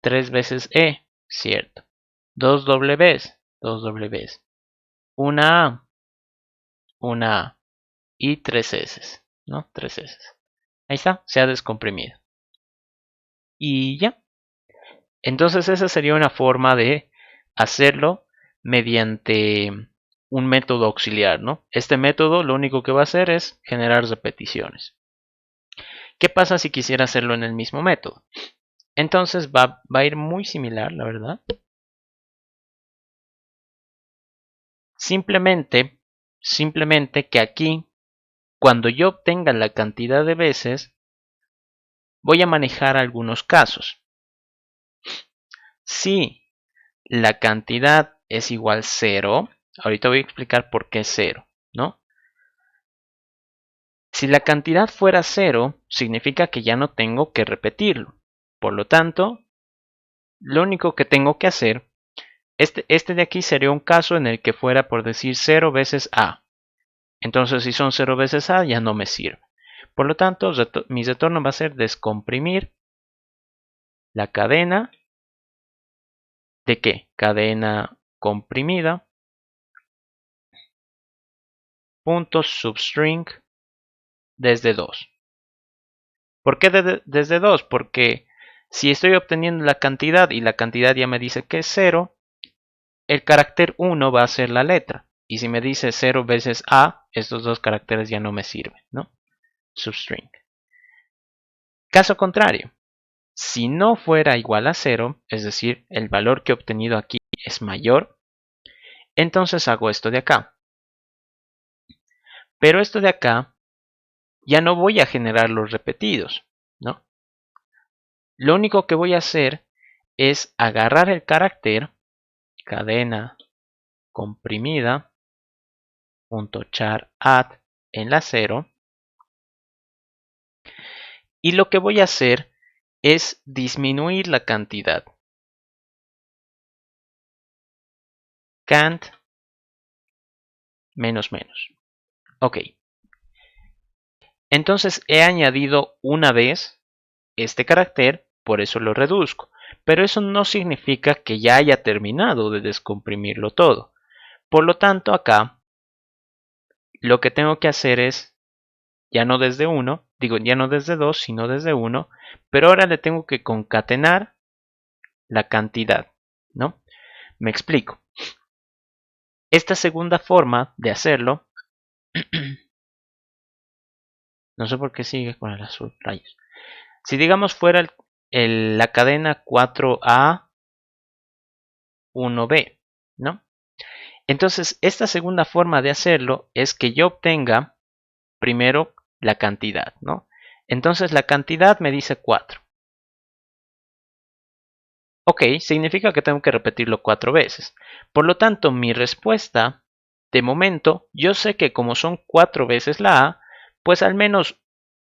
3 veces E. Cierto. 2 Ws. 2 Ws. Una A. Una A. Y 3 S. ¿No? 3 S. Ahí está. Se ha descomprimido. Y ya. Entonces esa sería una forma de hacerlo mediante un método auxiliar, ¿no? Este método lo único que va a hacer es generar repeticiones. ¿Qué pasa si quisiera hacerlo en el mismo método? Entonces va a ir muy similar, la verdad. Simplemente que aquí, cuando yo obtenga la cantidad de veces, voy a manejar algunos casos. Si la cantidad es igual a 0, ahorita voy a explicar por qué 0, ¿no? Si la cantidad fuera 0, significa que ya no tengo que repetirlo. Por lo tanto, lo único que tengo que hacer, este de aquí sería un caso en el que fuera por decir 0 veces A. Entonces, si son 0 veces A, ya no me sirve. Por lo tanto, mi retorno va a ser descomprimir la cadena. ¿De qué? Cadena comprimida. Punto substring desde 2. ¿Por qué desde 2? Porque si estoy obteniendo la cantidad y la cantidad ya me dice que es 0, el carácter 1 va a ser la letra. Y si me dice 0 veces A, estos dos caracteres ya no me sirven, ¿no? Substring. Caso contrario, si no fuera igual a 0, es decir, el valor que he obtenido aquí es mayor, entonces hago esto de acá. Pero esto de acá ya no voy a generar los repetidos, ¿no? Lo único que voy a hacer es agarrar el carácter cadena comprimida .char add en la 0 y lo que voy a hacer es disminuir la cantidad. Cant menos menos. Ok. Entonces he añadido una vez este carácter, por eso lo reduzco. Pero eso no significa que ya haya terminado de descomprimirlo todo. Por lo tanto, acá lo que tengo que hacer es, ya no desde 1, digo ya no desde 2, sino desde 1, pero ahora le tengo que concatenar la cantidad, ¿no? Me explico. Esta segunda forma de hacerlo, no sé por qué sigue con el azul, rayos. Si digamos fuera la cadena 4A, 1B, ¿no? Entonces, esta segunda forma de hacerlo es que yo obtenga primero la cantidad, ¿no? Entonces, la cantidad me dice 4. Ok, significa que tengo que repetirlo 4 veces. Por lo tanto, mi respuesta, de momento, yo sé que como son 4 veces la A, pues al menos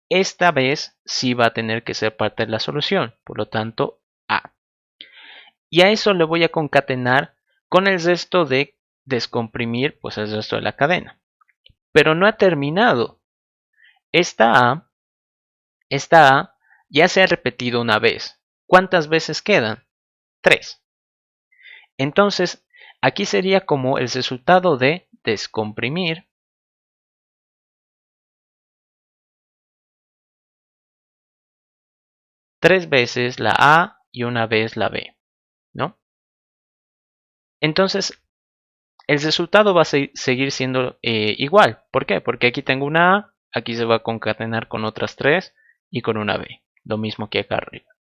esta vez sí va a tener que ser parte de la solución. Por lo tanto, A. Y a eso le voy a concatenar con el resto de descomprimir, pues el resto de la cadena. Pero no ha terminado. Esta A ya se ha repetido una vez. ¿Cuántas veces quedan? 3. Entonces, aquí sería como el resultado de descomprimir tres veces la A y una vez la B, ¿no? Entonces, el resultado va a seguir siendo igual. ¿Por qué? Porque aquí tengo una A, aquí se va a concatenar con otras 3 y con una B. Lo mismo que acá arriba.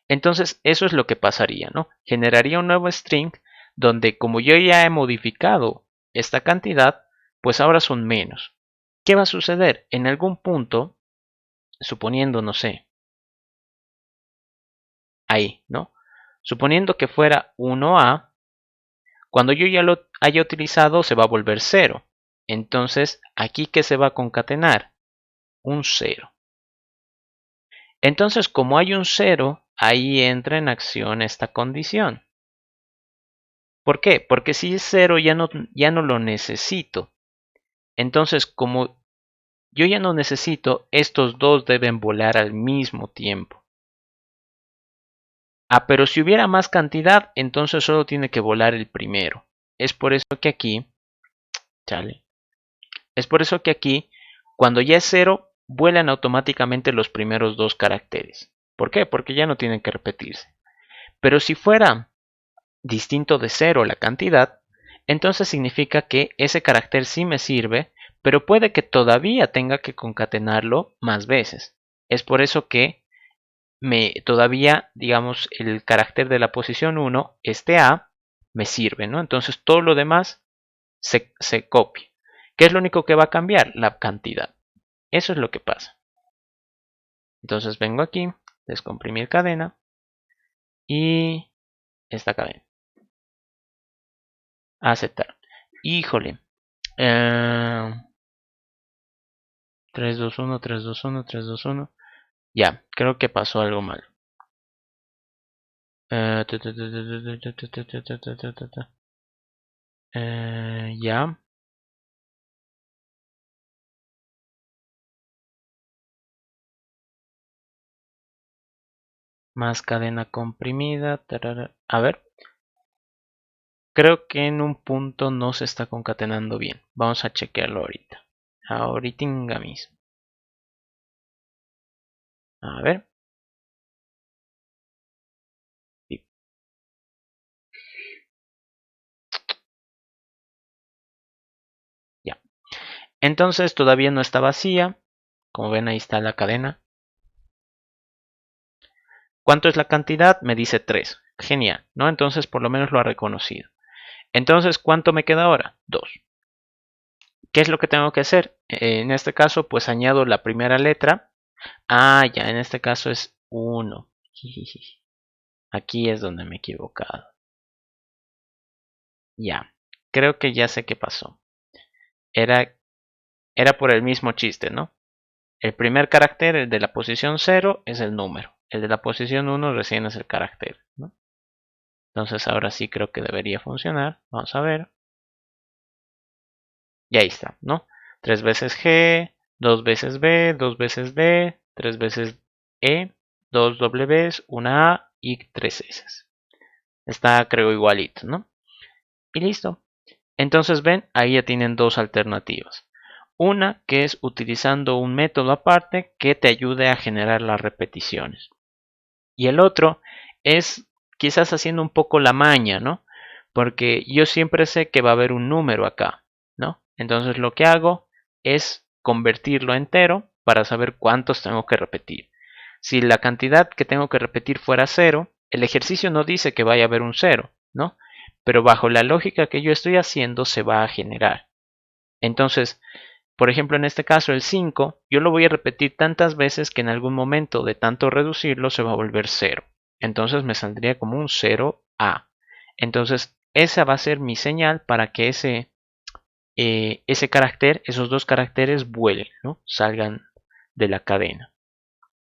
Entonces, eso es lo que pasaría, ¿no? Generaría un nuevo string donde como yo ya he modificado esta cantidad, pues ahora son menos. ¿Qué va a suceder? En algún punto, suponiendo, no sé, ahí, ¿no? Suponiendo que fuera 1A, cuando yo ya lo haya utilizado se va a volver 0. Entonces, ¿aquí qué se va a concatenar? Un 0. Entonces, como hay un 0, ahí entra en acción esta condición. ¿Por qué? Porque si es 0 ya no lo necesito. Entonces, como yo ya no necesito, estos dos deben volar al mismo tiempo. Ah, pero si hubiera más cantidad, entonces solo tiene que volar el primero. Es por eso que aquí, chale, es por eso que aquí, cuando ya es 0, vuelan automáticamente los primeros dos caracteres. ¿Por qué? Porque ya no tienen que repetirse. Pero si fuera distinto de 0 la cantidad, entonces significa que ese carácter sí me sirve, pero puede que todavía tenga que concatenarlo más veces. Es por eso que todavía, digamos, el carácter de la posición 1, este A, me sirve, ¿no? Entonces todo lo demás se copia. ¿Qué es lo único que va a cambiar? La cantidad. Eso es lo que pasa. Entonces vengo aquí, descomprimir cadena y esta cadena. Aceptar. Híjole. 3, 2, 1, 3, 2, 1, 3, 2, 1. Ya, creo que pasó algo mal. Ya. Más cadena comprimida. A ver. Creo que en un punto no se está concatenando bien. Vamos a chequearlo ahorita. Ahorita mismo. A ver. Ya. Entonces todavía no está vacía. Como ven, ahí está la cadena. ¿Cuánto es la cantidad? Me dice 3. Genial, ¿no? Entonces por lo menos lo ha reconocido. Entonces, ¿cuánto me queda ahora? 2. ¿Qué es lo que tengo que hacer? En este caso, pues añado la primera letra. Ah, ya, en este caso es 1. Aquí es donde me he equivocado. Ya, creo que ya sé qué pasó. Era por el mismo chiste, ¿no? El primer carácter, el de la posición 0, es el número. El de la posición 1 recién es el carácter, ¿no? Entonces ahora sí creo que debería funcionar. Vamos a ver. Y ahí está, ¿no? 3 veces G, 2 veces B, 2 veces D, 3 veces E, 2 Ws, una A y 3 S. Está creo igualito, ¿no? Y listo. Entonces ven, ahí ya tienen dos alternativas. Una que es utilizando un método aparte que te ayude a generar las repeticiones. Y el otro es quizás haciendo un poco la maña, ¿no? Porque yo siempre sé que va a haber un número acá, ¿no? Entonces lo que hago es convertirlo a entero para saber cuántos tengo que repetir. Si la cantidad que tengo que repetir fuera 0, el ejercicio no dice que vaya a haber un 0, ¿no? Pero bajo la lógica que yo estoy haciendo se va a generar. Entonces, por ejemplo, en este caso el 5, yo lo voy a repetir tantas veces que en algún momento de tanto reducirlo se va a volver 0. Entonces me saldría como un 0A. Entonces esa va a ser mi señal para que ese carácter, esos dos caracteres vuelen, ¿no? Salgan de la cadena,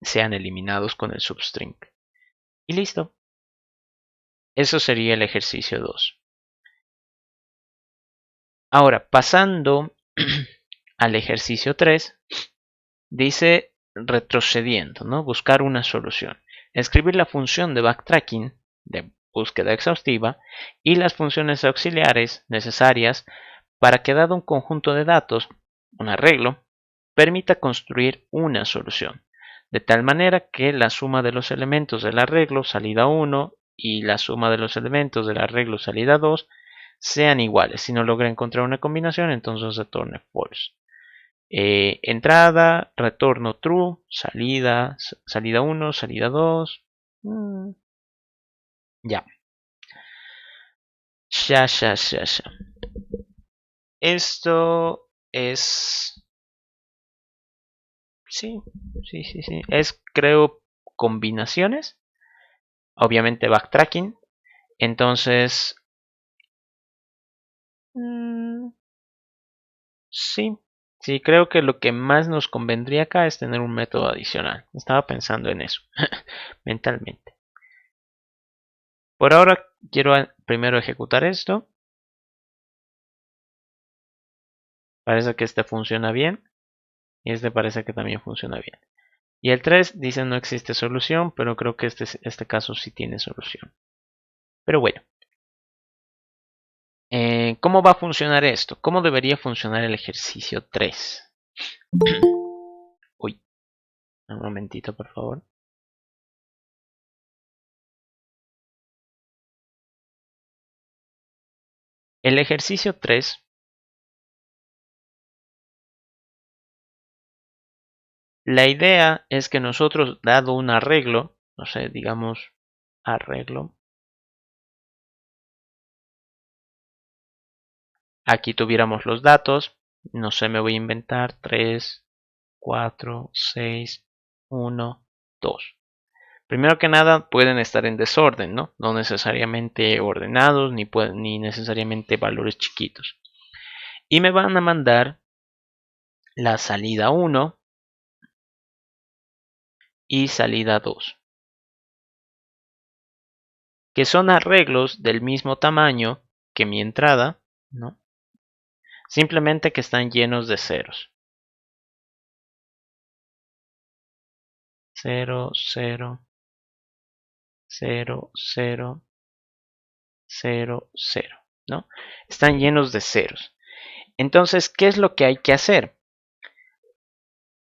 sean eliminados con el substring. Y listo. Eso sería el ejercicio 2. Ahora, pasando al ejercicio 3, dice retrocediendo, ¿no? Buscar una solución. Escribir la función de backtracking, de búsqueda exhaustiva, y las funciones auxiliares necesarias para que dado un conjunto de datos, un arreglo, permita construir una solución, de tal manera que la suma de los elementos del arreglo salida 1 y la suma de los elementos del arreglo salida 2 sean iguales. Si no logra encontrar una combinación, entonces retorne false. Entrada, retorno true, salida 1, salida 2. Ya. Ya. Esto es... Sí. Es, creo, combinaciones. Obviamente backtracking. Entonces... Sí. Sí, creo que lo que más nos convendría acá es tener un método adicional. Estaba pensando en eso, mentalmente. Por ahora quiero primero ejecutar esto. Parece que este funciona bien. Y este parece que también funciona bien. Y el 3 dice no existe solución, pero creo que este caso sí tiene solución. Pero bueno. ¿Cómo va a funcionar esto? ¿Cómo debería funcionar el ejercicio 3? Uy, un momentito por favor. El ejercicio 3 La idea es que nosotros, dado un arreglo, no sé, digamos arreglo, aquí tuviéramos los datos, no sé, me voy a inventar 3, 4, 6, 1, 2. Primero que nada, pueden estar en desorden, ¿no? No necesariamente ordenados ni necesariamente valores chiquitos. Y me van a mandar la salida 1 y salida 2, que son arreglos del mismo tamaño que mi entrada, ¿no? Simplemente que están llenos de ceros. 0, 0, 0, 0, 0, 0, ¿no? Están llenos de ceros. Entonces, ¿qué es lo que hay que hacer?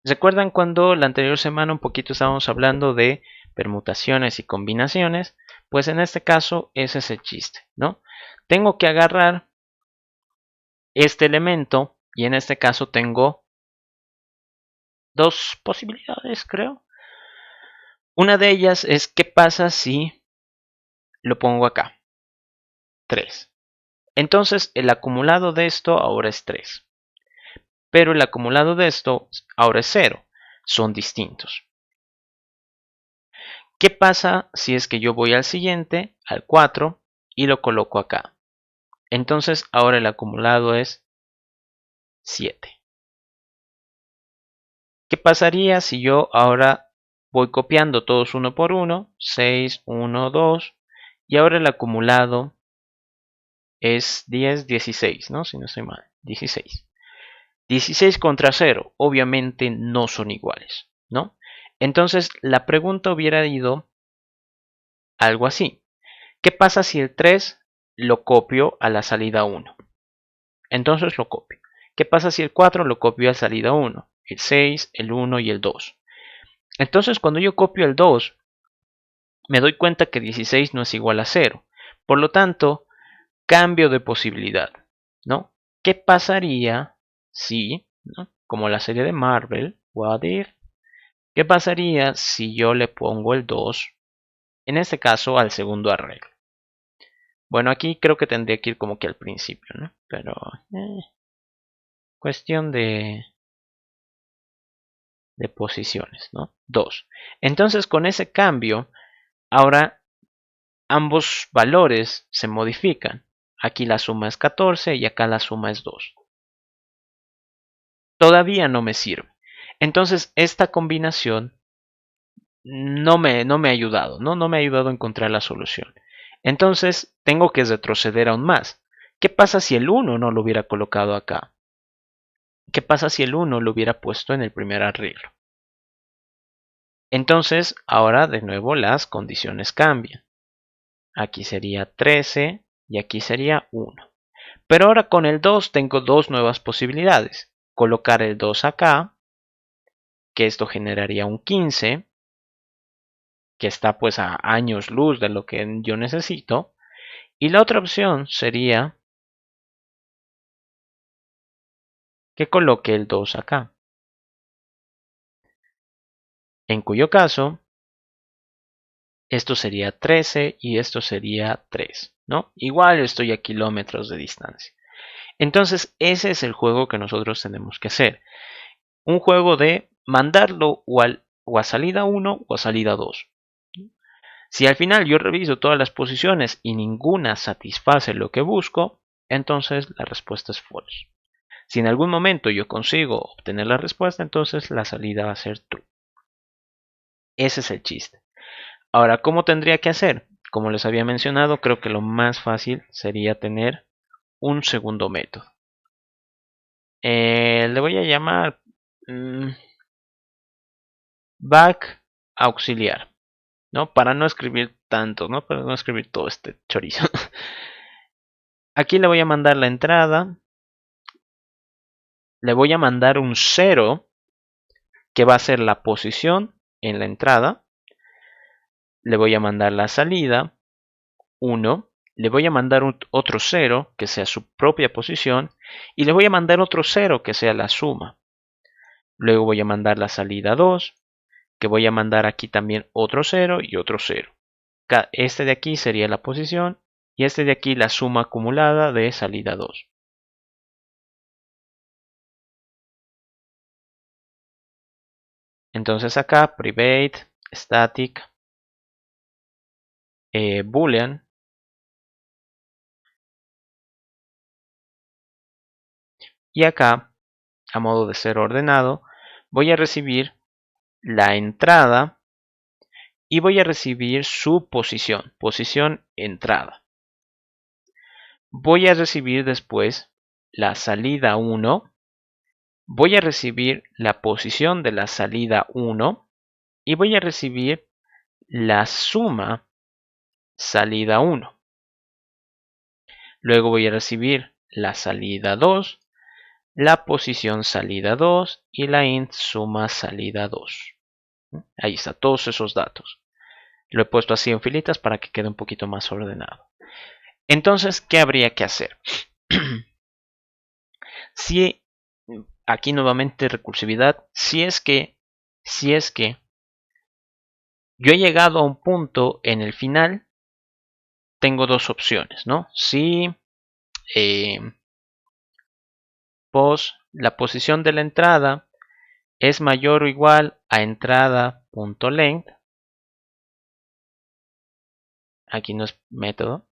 ¿Recuerdan cuando la anterior semana un poquito estábamos hablando de permutaciones y combinaciones? Pues en este caso ese es el chiste, ¿no? Tengo que agarrar este elemento y en este caso tengo dos posibilidades, creo. Una de ellas es qué pasa si lo pongo acá, 3. Entonces el acumulado de esto ahora es 3, pero el acumulado de esto ahora es 0. Son distintos. ¿Qué pasa si es que yo voy al siguiente, al 4, y lo coloco acá? Entonces ahora el acumulado es 7. ¿Qué pasaría si yo ahora voy copiando todos uno por uno? 6, 1, 2. Y ahora el acumulado es 10, 16, ¿no? Si no estoy mal. 16. 16 contra 0. Obviamente no son iguales, ¿no? Entonces la pregunta hubiera ido algo así. ¿Qué pasa si el 3 lo copio a la salida 1? Entonces lo copio. ¿Qué pasa si el 4 lo copio a salida 1? El 6, el 1 y el 2. Entonces cuando yo copio el 2, me doy cuenta que 16 no es igual a 0. Por lo tanto, cambio de posibilidad, ¿no? ¿Qué pasaría si, ¿no? Como la serie de Marvel, What If, ¿qué pasaría si yo le pongo el 2, en este caso al segundo arreglo? Bueno, aquí creo que tendría que ir como que al principio, ¿no? Pero cuestión de posiciones, ¿no? 2. Entonces con ese cambio, ahora ambos valores se modifican. Aquí la suma es 14 y acá la suma es 2. Todavía no me sirve. Entonces esta combinación no me ha ayudado, ¿no? No me ha ayudado a encontrar la solución. Entonces tengo que retroceder aún más. ¿Qué pasa si el 1 no lo hubiera colocado acá? ¿Qué pasa si el 1 lo hubiera puesto en el primer arreglo? Entonces ahora de nuevo las condiciones cambian. Aquí sería 13 y aquí sería 1. Pero ahora con el 2 tengo dos nuevas posibilidades. Colocar el 2 acá, que esto generaría un 15, que está pues a años luz de lo que yo necesito. Y la otra opción sería que coloque el 2 acá. En cuyo caso, esto sería 13 y esto sería 3, ¿no? Igual estoy a kilómetros de distancia. Entonces ese es el juego que nosotros tenemos que hacer. Un juego de mandarlo o a salida 1 o a salida 2. Si al final yo reviso todas las posiciones y ninguna satisface lo que busco, entonces la respuesta es false. Si en algún momento yo consigo obtener la respuesta, entonces la salida va a ser true. Ese es el chiste. Ahora, ¿cómo tendría que hacer? Como les había mencionado, creo que lo más fácil sería tener un segundo método. Le voy a llamar back auxiliar, ¿no? Para no escribir tanto, ¿no? Para no escribir todo este chorizo. Aquí le voy a mandar la entrada. Le voy a mandar un 0, que va a ser la posición en la entrada. Le voy a mandar la salida, 1. Le voy a mandar otro 0, que sea su propia posición. Y le voy a mandar otro 0, que sea la suma. Luego voy a mandar la salida 2, que voy a mandar aquí también otro 0 y otro 0. Este de aquí sería la posición y este de aquí la suma acumulada de salida 2. Entonces acá private static boolean, y acá, a modo de ser ordenado, voy a recibir la entrada y voy a recibir su posición entrada. Voy a recibir después la salida 1, voy a recibir la posición de la salida 1 y voy a recibir la suma salida 1. Luego voy a recibir la salida 2, la posición salida 2 y la int suma salida 2. Ahí está, todos esos datos. Lo he puesto así en filitas para que quede un poquito más ordenado. Entonces, ¿qué habría que hacer? Si aquí nuevamente recursividad, si es que yo he llegado a un punto en el final, tengo dos opciones, ¿no? Si la posición de la entrada es mayor o igual a entrada.length, aquí no es método,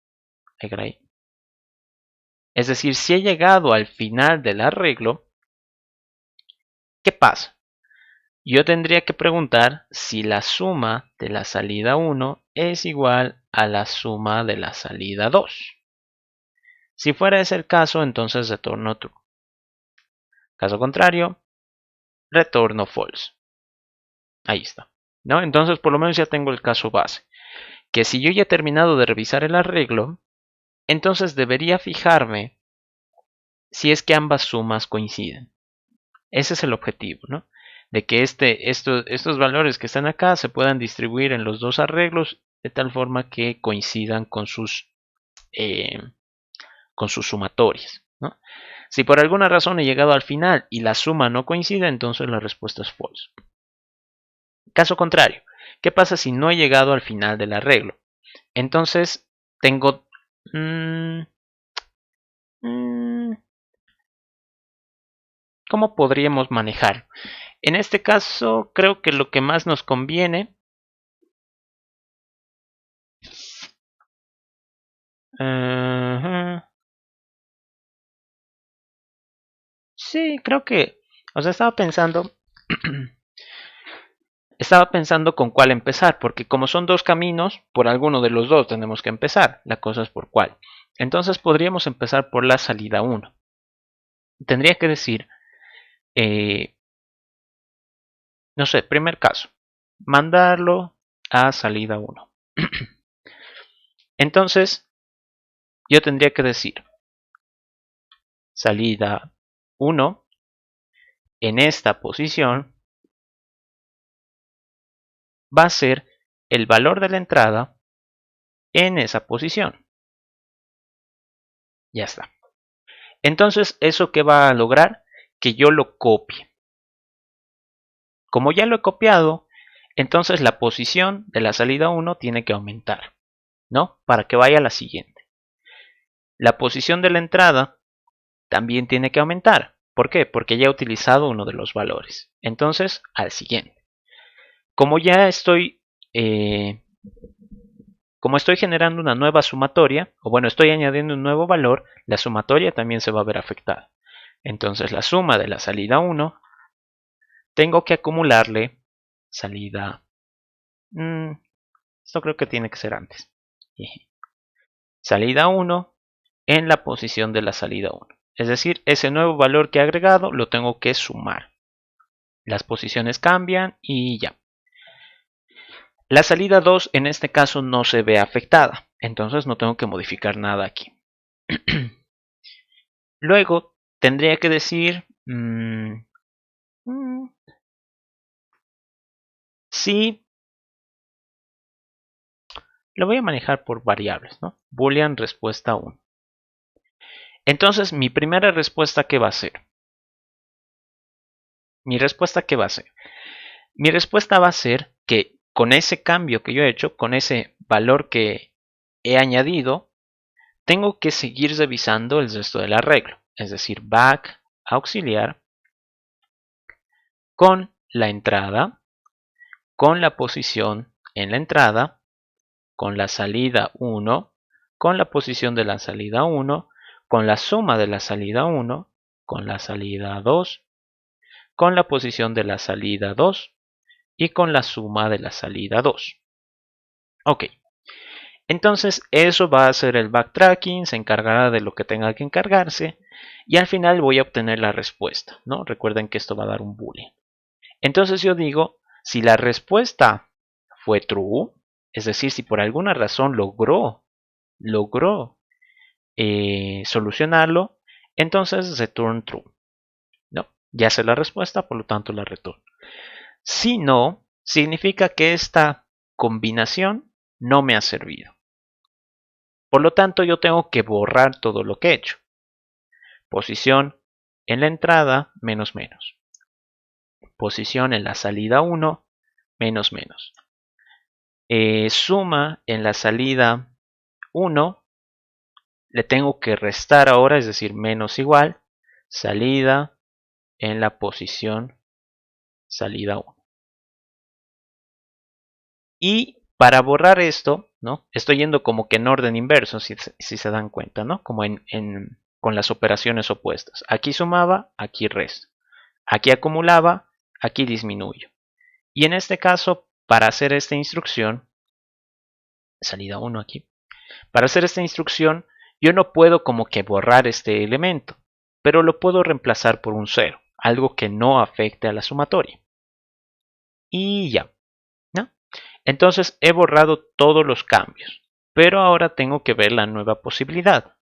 es decir, si he llegado al final del arreglo, ¿qué pasa? Yo tendría que preguntar si la suma de la salida 1 es igual a la suma de la salida 2. Si fuera ese el caso, entonces retorno true. Caso contrario, retorno false. Ahí está, ¿no? Entonces por lo menos ya tengo el caso base. Que si yo ya he terminado de revisar el arreglo, entonces debería fijarme si es que ambas sumas coinciden. Ese es el objetivo, ¿no? De que estos valores que están acá se puedan distribuir en los dos arreglos de tal forma que coincidan eh, con sus sumatorias, ¿no? Si por alguna razón he llegado al final y la suma no coincide, entonces la respuesta es false. Caso contrario, ¿qué pasa si no he llegado al final del arreglo? Entonces tengo... ¿Cómo podríamos manejar? En este caso, creo que lo que más nos conviene... Sí, creo que... O sea, estaba pensando... Estaba pensando con cuál empezar, porque como son dos caminos, por alguno de los dos tenemos que empezar. La cosa es por cuál. Entonces podríamos empezar por la salida 1. Tendría que decir, no sé, primer caso, mandarlo a salida 1. Entonces, yo tendría que decir, salida 1 en esta posición va a ser el valor de la entrada en esa posición. Ya está. Entonces, ¿eso qué va a lograr? Que yo lo copie. Como ya lo he copiado, entonces la posición de la salida 1 tiene que aumentar, ¿no? Para que vaya a la siguiente. La posición de la entrada también tiene que aumentar. ¿Por qué? Porque ya he utilizado uno de los valores. Entonces, al siguiente. Como ya estoy... Como estoy generando una nueva sumatoria, o bueno, estoy añadiendo un nuevo valor, la sumatoria también se va a ver afectada. Entonces la suma de la salida 1, tengo que acumularle salida... esto creo que tiene que ser antes. Salida 1 en la posición de la salida 1. Es decir, ese nuevo valor que he agregado lo tengo que sumar. Las posiciones cambian y ya. La salida 2 en este caso no se ve afectada, entonces no tengo que modificar nada aquí. Luego tendría que decir si lo voy a manejar por variables, ¿no? Boolean respuesta 1. Entonces mi primera respuesta, ¿qué va a ser? ¿Mi respuesta qué va a ser? Mi respuesta va a ser que con ese cambio que yo he hecho, con ese valor que he añadido, tengo que seguir revisando el resto del arreglo. Es decir, back auxiliar con la entrada, con la posición en la entrada, con la salida 1, con la posición de la salida 1, con la suma de la salida 1, con la salida 2, con la posición de la salida 2 y con la suma de la salida 2. Ok, entonces eso va a ser el backtracking, se encargará de lo que tenga que encargarse y al final voy a obtener la respuesta, ¿no? Recuerden que esto va a dar un boolean. Entonces yo digo, si la respuesta fue true, es decir, si por alguna razón logró solucionarlo, entonces return true. No, ya sé la respuesta, por lo tanto la retorno. Si no, significa que esta combinación no me ha servido. Por lo tanto, yo tengo que borrar todo lo que he hecho. Posición en la entrada, menos menos. Posición en la salida 1, menos menos. Suma en la salida 1, le tengo que restar ahora, es decir, menos igual, salida en la posición salida 1. Y para borrar esto, ¿no? Estoy yendo como que en orden inverso, si se dan cuenta, ¿no? Como con las operaciones opuestas. Aquí sumaba, aquí resta. Aquí acumulaba, aquí disminuyo. Y en este caso, para hacer esta instrucción, salida 1 aquí, para hacer esta instrucción, yo no puedo como que borrar este elemento, pero lo puedo reemplazar por un 0, algo que no afecte a la sumatoria. Y ya, ¿no? Entonces he borrado todos los cambios, pero ahora tengo que ver la nueva posibilidad.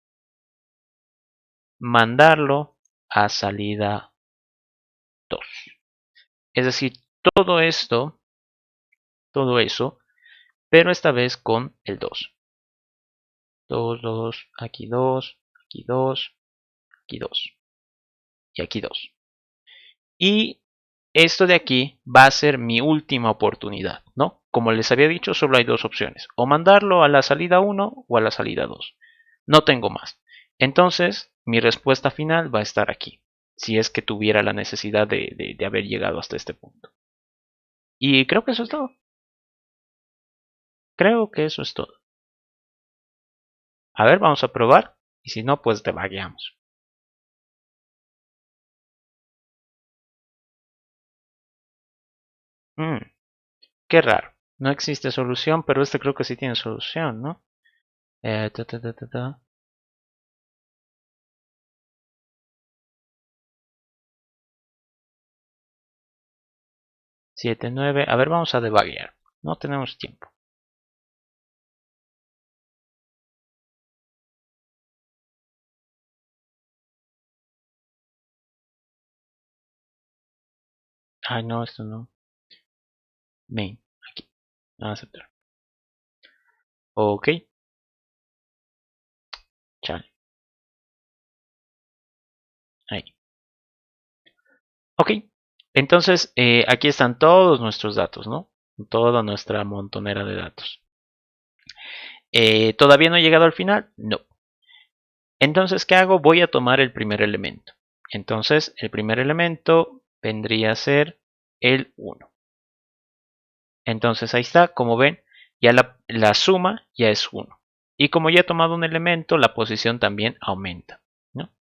Mandarlo a salida 2. Es decir, todo esto, todo eso, pero esta vez con el 2. 2, 2, aquí 2, aquí 2, aquí 2 y aquí 2. Y esto de aquí va a ser mi última oportunidad, ¿no? Como les había dicho, solo hay dos opciones, o mandarlo a la salida 1 o a la salida 2. No tengo más. Entonces, mi respuesta final va a estar aquí, si es que tuviera la necesidad de haber llegado hasta este punto. Y creo que eso es todo. Creo que eso es todo. A ver, vamos a probar. Y si no, pues debagueamos. Qué raro. No existe solución, pero este creo que sí tiene solución, ¿no? Ta, ta, ta, ta, ta. 7, 9. A ver, vamos a debaguear. No tenemos tiempo. Ay, no, esto no. Main, aquí. A aceptar. Ok. Chale. Ahí. Ok. Entonces, aquí están todos nuestros datos, ¿no? Toda nuestra montonera de datos. ¿Todavía no he llegado al final? No. Entonces, ¿qué hago? Voy a tomar el primer elemento. Entonces, el primer elemento vendría a ser el 1. Entonces, ahí está, como ven, ya la suma ya es 1. Y como ya he tomado un elemento, la posición también aumenta, ¿no?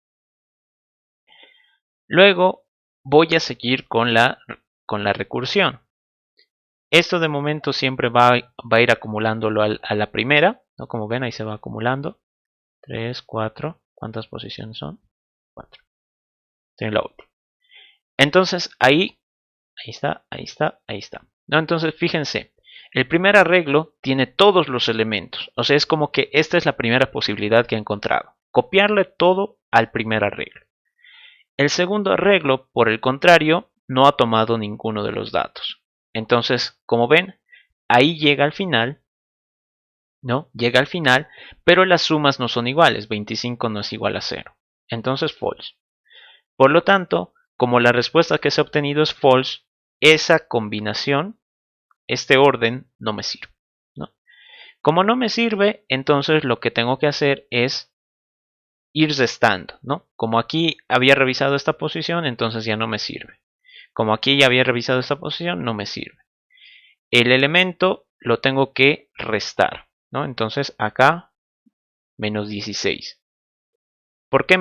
Luego voy a seguir con la recursión. Esto de momento siempre va a ir acumulándolo a la primera, ¿no? Como ven, ahí se va acumulando. 3, 4. ¿Cuántas posiciones son? 4. Tiene la última. Entonces ahí está, ahí está, ahí está. ¿No? Entonces fíjense, el primer arreglo tiene todos los elementos. O sea, es como que esta es la primera posibilidad que he encontrado. Copiarle todo al primer arreglo. El segundo arreglo, por el contrario, no ha tomado ninguno de los datos. Entonces, como ven, ahí llega al final, ¿no? Llega al final, pero las sumas no son iguales. 25 no es igual a 0. Entonces, false. Por lo tanto, como la respuesta que se ha obtenido es false, esa combinación, este orden, no me sirve, ¿no? Como no me sirve, entonces lo que tengo que hacer es ir restando, ¿no? Como aquí había revisado esta posición, entonces ya no me sirve. Como aquí ya había revisado esta posición, no me sirve. El elemento lo tengo que restar, ¿no? Entonces acá, menos 16. ¿Por qué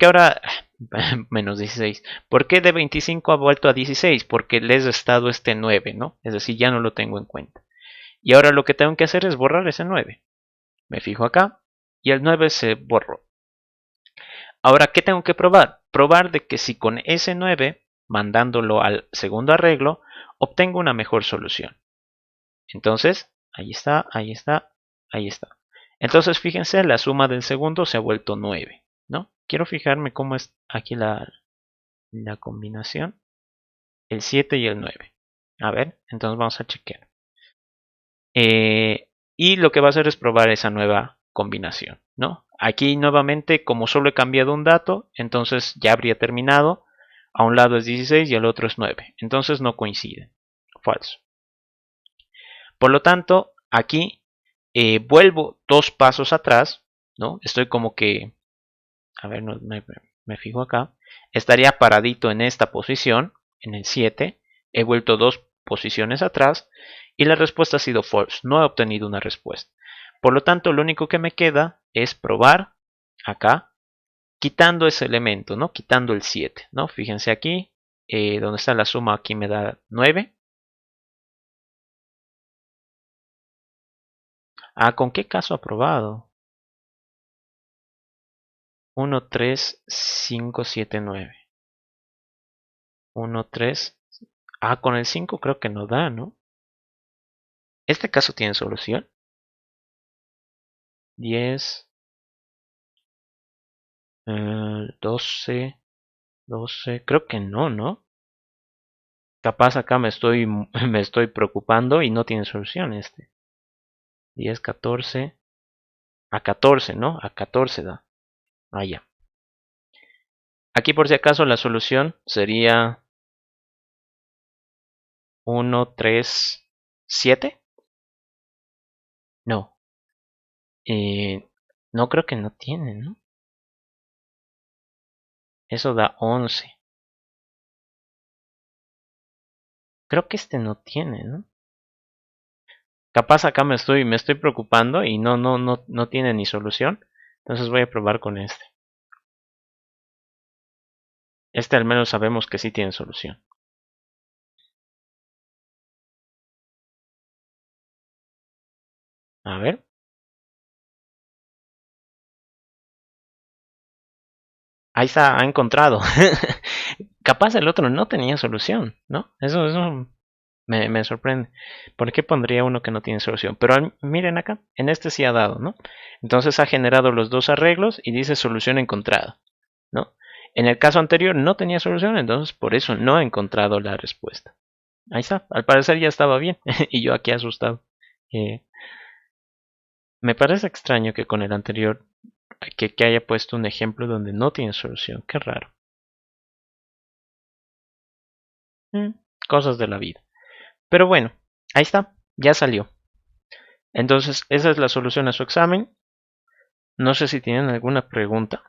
ahora menos 16? ¿Por qué de 25 ha vuelto a 16? Porque le he restado este 9, ¿no? Es decir, ya no lo tengo en cuenta. Y ahora lo que tengo que hacer es borrar ese 9. Me fijo acá y el 9 se borró. Ahora, ¿qué tengo que probar? Probar de que si con ese 9, mandándolo al segundo arreglo, obtengo una mejor solución. Entonces, ahí está, ahí está, ahí está. Entonces, fíjense, la suma del segundo se ha vuelto 9, ¿no? Quiero fijarme cómo es aquí la combinación. El 7 y el 9. A ver, entonces vamos a chequear. Y lo que va a hacer es probar esa nueva combinación, ¿no? Aquí nuevamente, como solo he cambiado un dato, entonces ya habría terminado. A un lado es 16 y al otro es 9. Entonces no coinciden. Falso. Por lo tanto, aquí vuelvo 2 pasos atrás, ¿no? Estoy como que, a ver, no, me fijo acá. Estaría paradito en esta posición, en el 7. He vuelto 2 posiciones atrás y la respuesta ha sido false. No he obtenido una respuesta. Por lo tanto, lo único que me queda es probar acá, quitando ese elemento, ¿no? Quitando el 7, ¿no? Fíjense aquí, donde está la suma, aquí me da 9. Ah, ¿con qué caso aprobado? 1, 3, 5, 7, 9. 1, 3. Ah, con el 5 creo que no da, ¿no? ¿Este caso tiene solución? 10, 12, 12. Creo que no, ¿no? Capaz acá me estoy preocupando y no tiene solución este. 10, 14. A 14, ¿no? A 14 da. Ah, ya. Aquí por si acaso la solución sería 1, 3, 7. No. No creo que no tiene, ¿no? Eso da 11. Creo que este no tiene, ¿no? Capaz acá me estoy preocupando y no tiene ni solución. Entonces voy a probar con este. Este al menos sabemos que sí tiene solución. A ver. Ahí está, ha encontrado. Capaz el otro no tenía solución, ¿no? Eso me sorprende. ¿Por qué pondría uno que no tiene solución? Pero miren acá, en este sí ha dado, ¿no? Entonces ha generado los dos arreglos y dice solución encontrada, ¿no? En el caso anterior no tenía solución, entonces por eso no ha encontrado la respuesta. Ahí está, al parecer ya estaba bien y yo aquí asustado. Eh, Me parece extraño que con el anterior que haya puesto un ejemplo donde no tiene solución. Qué raro. Mm, Cosas de la vida. Pero bueno, ahí está, ya salió. Entonces, esa es la solución a su examen. No sé si tienen alguna pregunta.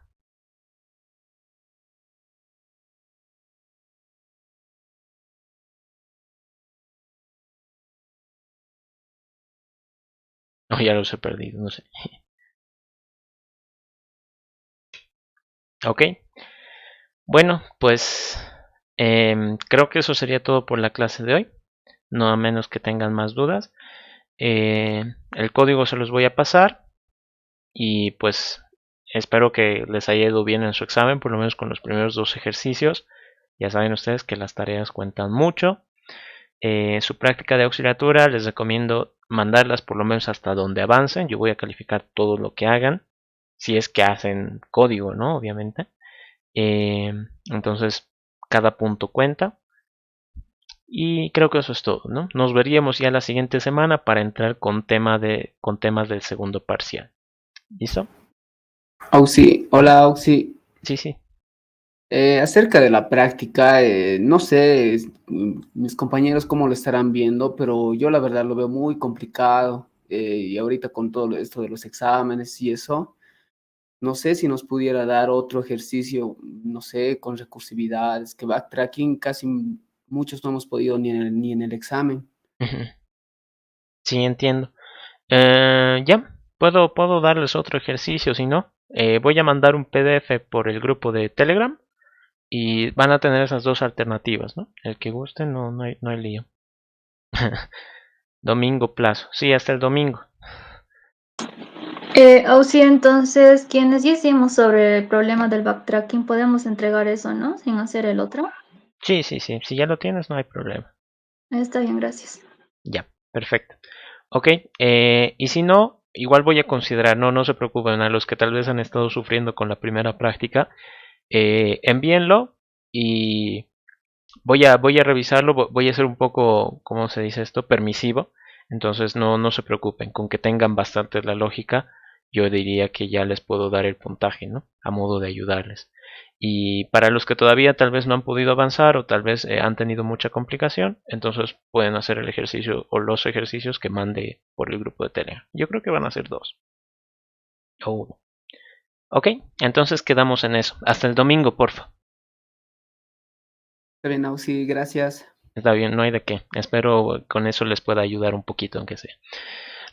O ya los he perdido, no sé. Ok, bueno, pues creo que eso sería todo por la clase de hoy. No a menos que tengan más dudas. El código se los voy a pasar. Y pues espero que les haya ido bien en su examen, por lo menos con los primeros 2 ejercicios. Ya saben ustedes que las tareas cuentan mucho. Su práctica de auxiliatura les recomiendo mandarlas por lo menos hasta donde avancen. Yo voy a calificar todo lo que hagan, si es que hacen código, ¿no? Obviamente. Entonces, cada punto cuenta. Y creo que eso es todo, ¿no? Nos veríamos ya la siguiente semana para entrar con temas del segundo parcial. ¿Listo? Auxi, hola Auxi. Sí, sí. Acerca de la práctica, no sé, mis compañeros cómo lo estarán viendo, pero yo la verdad lo veo muy complicado. Y ahorita con todo esto de los exámenes y eso, no sé si nos pudiera dar otro ejercicio, no sé, con recursividad, es que backtracking casi muchos no hemos podido ni en el examen. Ujú. Sí, entiendo. Ya, puedo darles otro ejercicio, si no. Voy a mandar un PDF por el grupo de Telegram y van a tener esas dos alternativas, ¿no? El que guste, no hay lío. Domingo plazo. Sí, hasta el domingo. O sí, entonces, quienes ya hicimos sobre el problema del backtracking, podemos entregar eso, ¿no? Sin hacer el otro. Sí, sí, sí. Si ya lo tienes, no hay problema. Está bien, gracias. Ya, perfecto. Ok, y si no, igual voy a considerar, no se preocupen, a los que tal vez han estado sufriendo con la primera práctica, envíenlo y voy a revisarlo, voy a ser un poco, ¿cómo se dice esto? Permisivo. Entonces no se preocupen, con que tengan bastante la lógica, yo diría que ya les puedo dar el puntaje, ¿no? A modo de ayudarles. Y para los que todavía tal vez no han podido avanzar o tal vez han tenido mucha complicación, entonces pueden hacer el ejercicio o los ejercicios que mande por el grupo de Telegram. Yo creo que van a ser dos o uno. Ok, entonces quedamos en eso. Hasta el domingo, porfa. Está bien, sí, gracias. Está bien, no hay de qué. Espero con eso les pueda ayudar un poquito, aunque sea.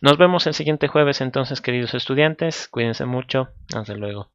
Nos vemos el siguiente jueves entonces, queridos estudiantes. Cuídense mucho. Hasta luego.